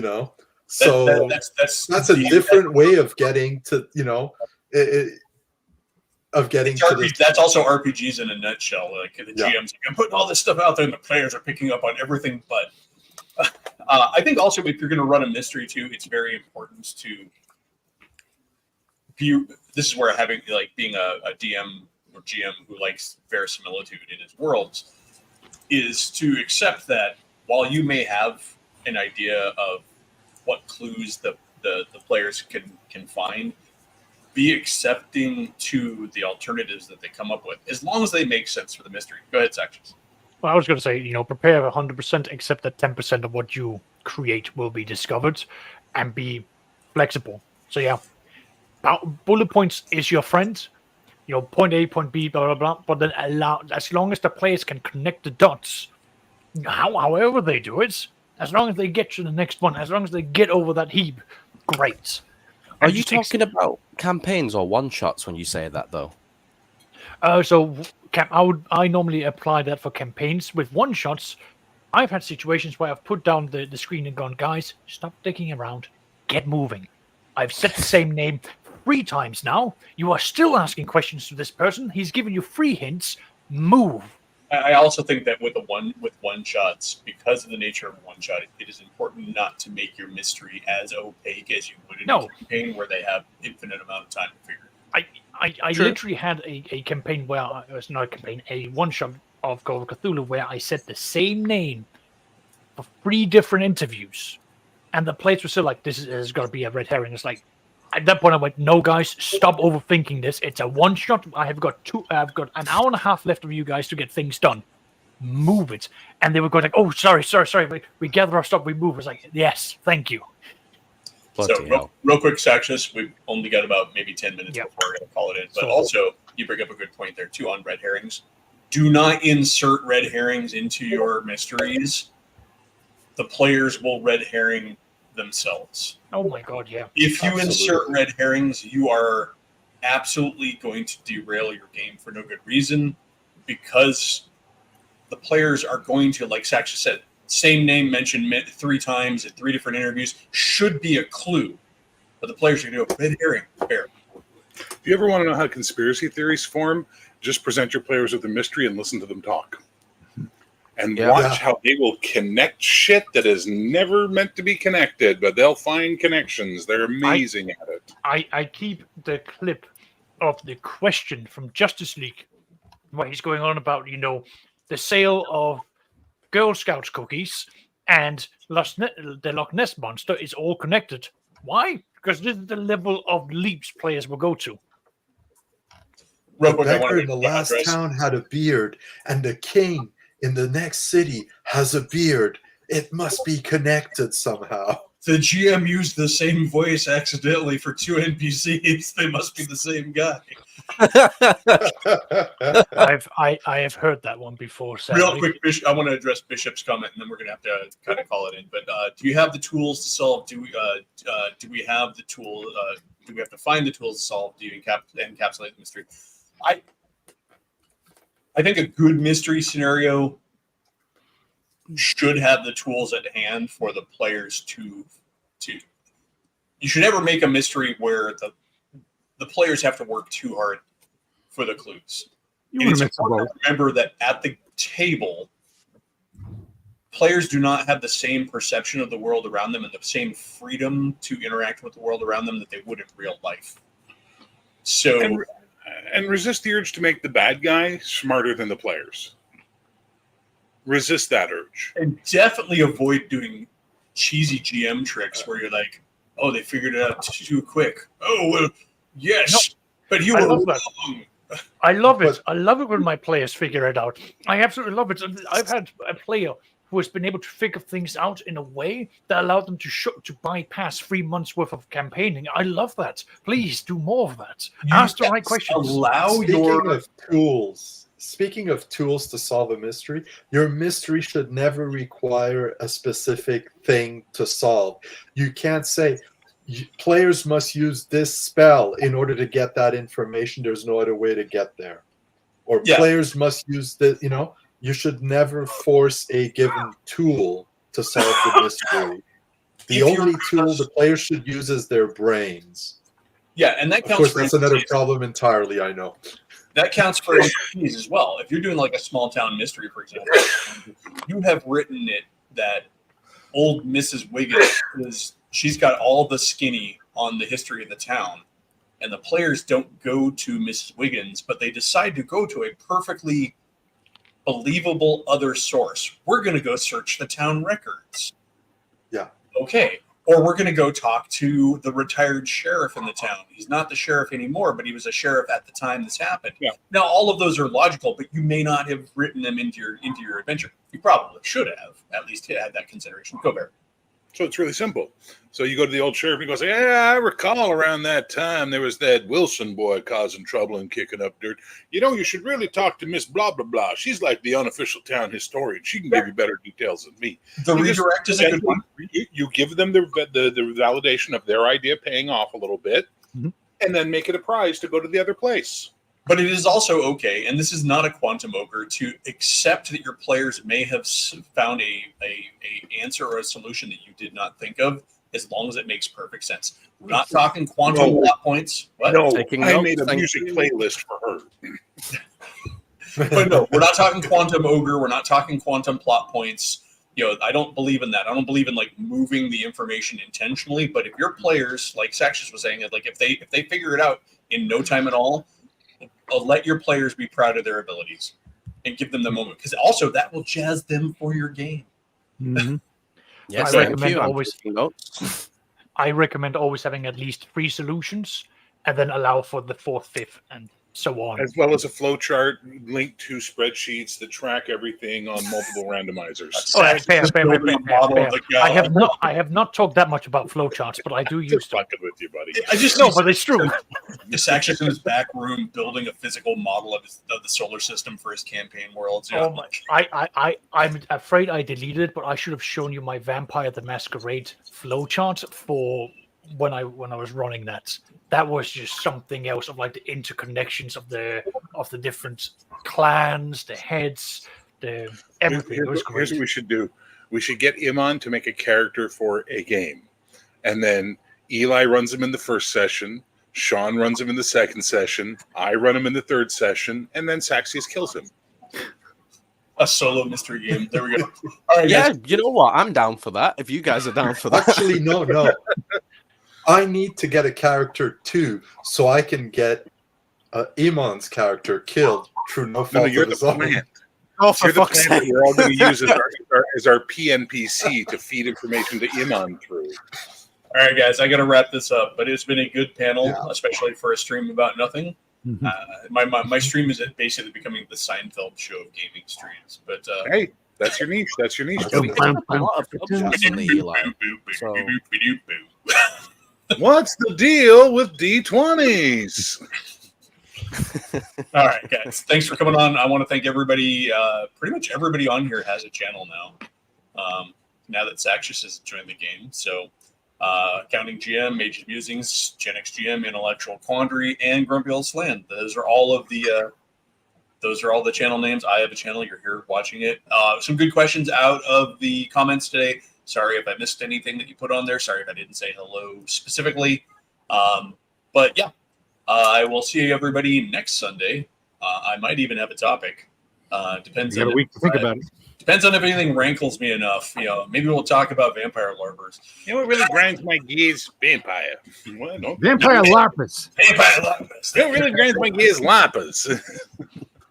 go. So that's a different way of getting to, That's also RPGs in a nutshell. Like the GM's like, I'm putting all this stuff out there, and the players are picking up on everything. But I think also if you're going to run a mystery too, it's very important to view. This is where having being a DM or GM who likes verisimilitude in his worlds is to accept that while you may have an idea of what clues the players can find, be accepting to the alternatives that they come up with, as long as they make sense for the mystery. Go ahead, Sections. Well, I was going to say, prepare 100%, except that 10% of what you create will be discovered, and be flexible. So yeah, bullet points is your friend. Point A, point B, blah, blah, blah. But then as long as the players can connect the dots, however they do it, as long as they get to the next one, as long as they get over that heap, great. Are you talking about campaigns or one-shots when you say that, though? I normally apply that for campaigns. With one-shots, I've had situations where I've put down the screen and gone, guys, stop dicking around. Get moving. I've said the same name 3 times now. You are still asking questions to this person. He's given you 3 hints. Move. I also think that with one shots, because of the nature of one shot, it is important not to make your mystery as opaque as you would in a campaign where they have infinite amount of time to figure it out. I literally had a campaign where it was not a campaign, a one shot of Call of Cthulhu where I said the same name for 3 different interviews, and the players were still like, "This is got to be a red herring." It's like, at that point, I went, "No, guys, stop overthinking this. It's a one shot. I've got an hour and a half left of you guys to get things done. Move it." And they were going like, "Oh, sorry. We gather our stuff, we move." I was like, "Yes, thank you." So real quick, Saxious, we've only got about maybe 10 minutes before we're going to call it in. But also, you bring up a good point there too on red herrings. Do not insert red herrings into your mysteries. The players will red herring themselves. Oh my god, yeah. If you insert red herrings, you are absolutely going to derail your game for no good reason, because the players are going to, like Saksha said, same name mentioned 3 times in 3 different interviews should be a clue, but the players are going to go red herring. Fair. If you ever want to know how conspiracy theories form, just present your players with a mystery and listen to them talk. And watch how they will connect shit that is never meant to be connected, but they'll find connections. They're amazing at it. I keep the clip of the question from Justice League where he's going on about, the sale of Girl Scouts cookies and the Loch Ness Monster is all connected. Why? Because this is the level of leaps players will go to. The beggar in the last town had a beard, and the king in the next city has a beard. It must be connected somehow. The GM used the same voice accidentally for 2 NPCs. They must be the same guy. I have heard that one before. Real Sadly. quick, Bishop, I want to address Bishop's comment, and then we're going to have to kind of call it in. But do you have the tools to solve? Do we have the tool? Do we have to find the tools to solve? Do you encapsulate the mystery? I think a good mystery scenario should have the tools at hand for the players to. You should never make a mystery where the players have to work too hard for the clues. You And want it's to mix them important both. to remember that at the table, players do not have the same perception of the world around them and the same freedom to interact with the world around them that they would in real life. So, And resist the urge to make the bad guy smarter than the players. Resist that urge. and definitely avoid doing cheesy GM tricks where you're like, oh, they figured it out too quick. Oh, well, yes, but you I were love that. wrong. I love it. I love it when my players figure it out. I absolutely love it. I've had a player who has been able to figure things out in a way that allowed them to bypass 3 months worth of campaigning. I love that. Please do more of that. Ask the right questions. Allow your Speaking of tools to solve a mystery, your mystery should never require a specific thing to solve. You can't say players must use this spell in order to get that information. There's no other way to get there. Or Yeah. players must use the, you should never force a given tool to solve the mystery. The If you're- only tool the players should use is their brains. Yeah, and that Of counts course, for that's another NPCs. problem entirely, I know. That counts for NPCs as well. If you're doing like a small town mystery, for example, you have written it that old Mrs. Wiggins she's got all the skinny on the history of the town, and the players don't go to Mrs. Wiggins, but they decide to go to a perfectly believable other source. We're going to go search the town records. Yeah. Okay. Or we're going to go talk to the retired sheriff in the town. He's not the sheriff anymore, but he was a sheriff at the time this happened. Yeah. Now, all of those are logical, but you may not have written them into your adventure. You probably should have at least had that consideration. Go, Bear. So it's really simple. So you go to the old sheriff and he goes, yeah, I recall around that time there was that Wilson boy causing trouble and kicking up dirt. You should really talk to Miss blah, blah, blah. She's like the unofficial town historian. She can give you better details than me. The You just- redirect is a good one. You give them the validation of their idea paying off a little bit, Mhm. and then make it a prize to go to the other place. But it is also okay, and this is not a quantum ogre, to accept that your players may have found a answer or a solution that you did not think of, as long as it makes perfect sense. We're not talking quantum No. plot points. What? No, Taking I notes, made a thank music you. playlist for her. But no, we're not talking quantum ogre. We're not talking quantum plot points. I don't believe in that. I don't believe in like moving the information intentionally. But if your players, like Saxius was saying, like if they figure it out in no time at all, let your players be proud of their abilities and give them the moment, because also that will jazz them for your game. Mhm. Yes, I thank recommend you. I'm always- taking notes. I recommend always having at least 3 solutions and then allow for the 4th, 5th, and so on. As well as a flow chart linked to spreadsheets that track everything on multiple randomizers. Oh, fair. Model of the I guy. have not talked that much about flowcharts, but I do use Just them. fucking with you, buddy. I just No, but it's true. Saxius in his back room building a physical model of the solar system for his campaign worlds. Oh my! I'm afraid I deleted it, but I should have shown you my Vampire the Masquerade flowchart for when I was running that. That was just something else of like the interconnections of the different clans, the heads, the everything. It was Here's great. what we should do. We should get Iman to make a character for a game. And then Eli runs him in the first session. Sean runs him in the second session. I run him in the third session. And then Saxius kills him. A solo mystery game. There we go. All right, Yeah, guys. you know what? I'm down for that. If you guys are down for that. Actually, no. I need to get a character too, so I can get Iman's character killed through no No, fault you're of the his own. plant. Oh, for You're the fuck's plant sake. that we're all going to use as our PNPC to feed information to Iman through. All right, guys. I got to wrap this up, but it's been a good panel, Yeah. especially for a stream about nothing. Mhm. My stream is basically becoming the Seinfeld show of gaming streams. But Hey, that's your niche. That's your niche. Yeah, buddy. we have a lot of objects in the Eli. So- What's the deal with D20s? All right, guys. Thanks for coming on. I want to thank everybody. Pretty much everybody on here has a channel now. Now that Saxious has joined the game. So, Counting GM, Mage's Musings, Gen X GM, Intellectual Quandary, and Grumpy Old Slan. Those are all the channel names. I have a channel. You're here watching it. Some good questions out of the comments today. Sorry if I missed anything that you put on there. Sorry if I didn't say hello specifically. But yeah, I will see everybody next Sunday. I might even have a topic. Depends You got on a week to think about it. Depends on if anything rankles me enough. Maybe we'll talk about vampire larpers. You know what really grinds my gears? Vampire. What? No. Vampire LARPers. Vampire larpers. You know what really grinds my gears? Lapas.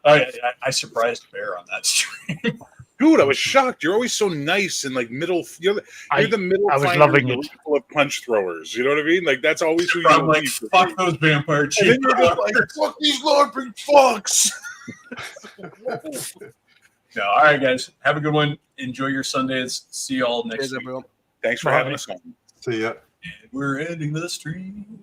Oh yeah, I surprised Bear on that stream. Dude, I was shocked. You're always so nice and like middle. You're the middle. I was finder loving in the it. league full of punch throwers. You know what I mean? Like that's always who I'm you like, fuck those vampire And cheap then you're just like, fuck these LARPing fucks. No, all right, guys. Have a good one. Enjoy your Sundays. See you all next Cheers, week. everyone. Thanks for Bye. having us on. See ya. And we're ending the stream.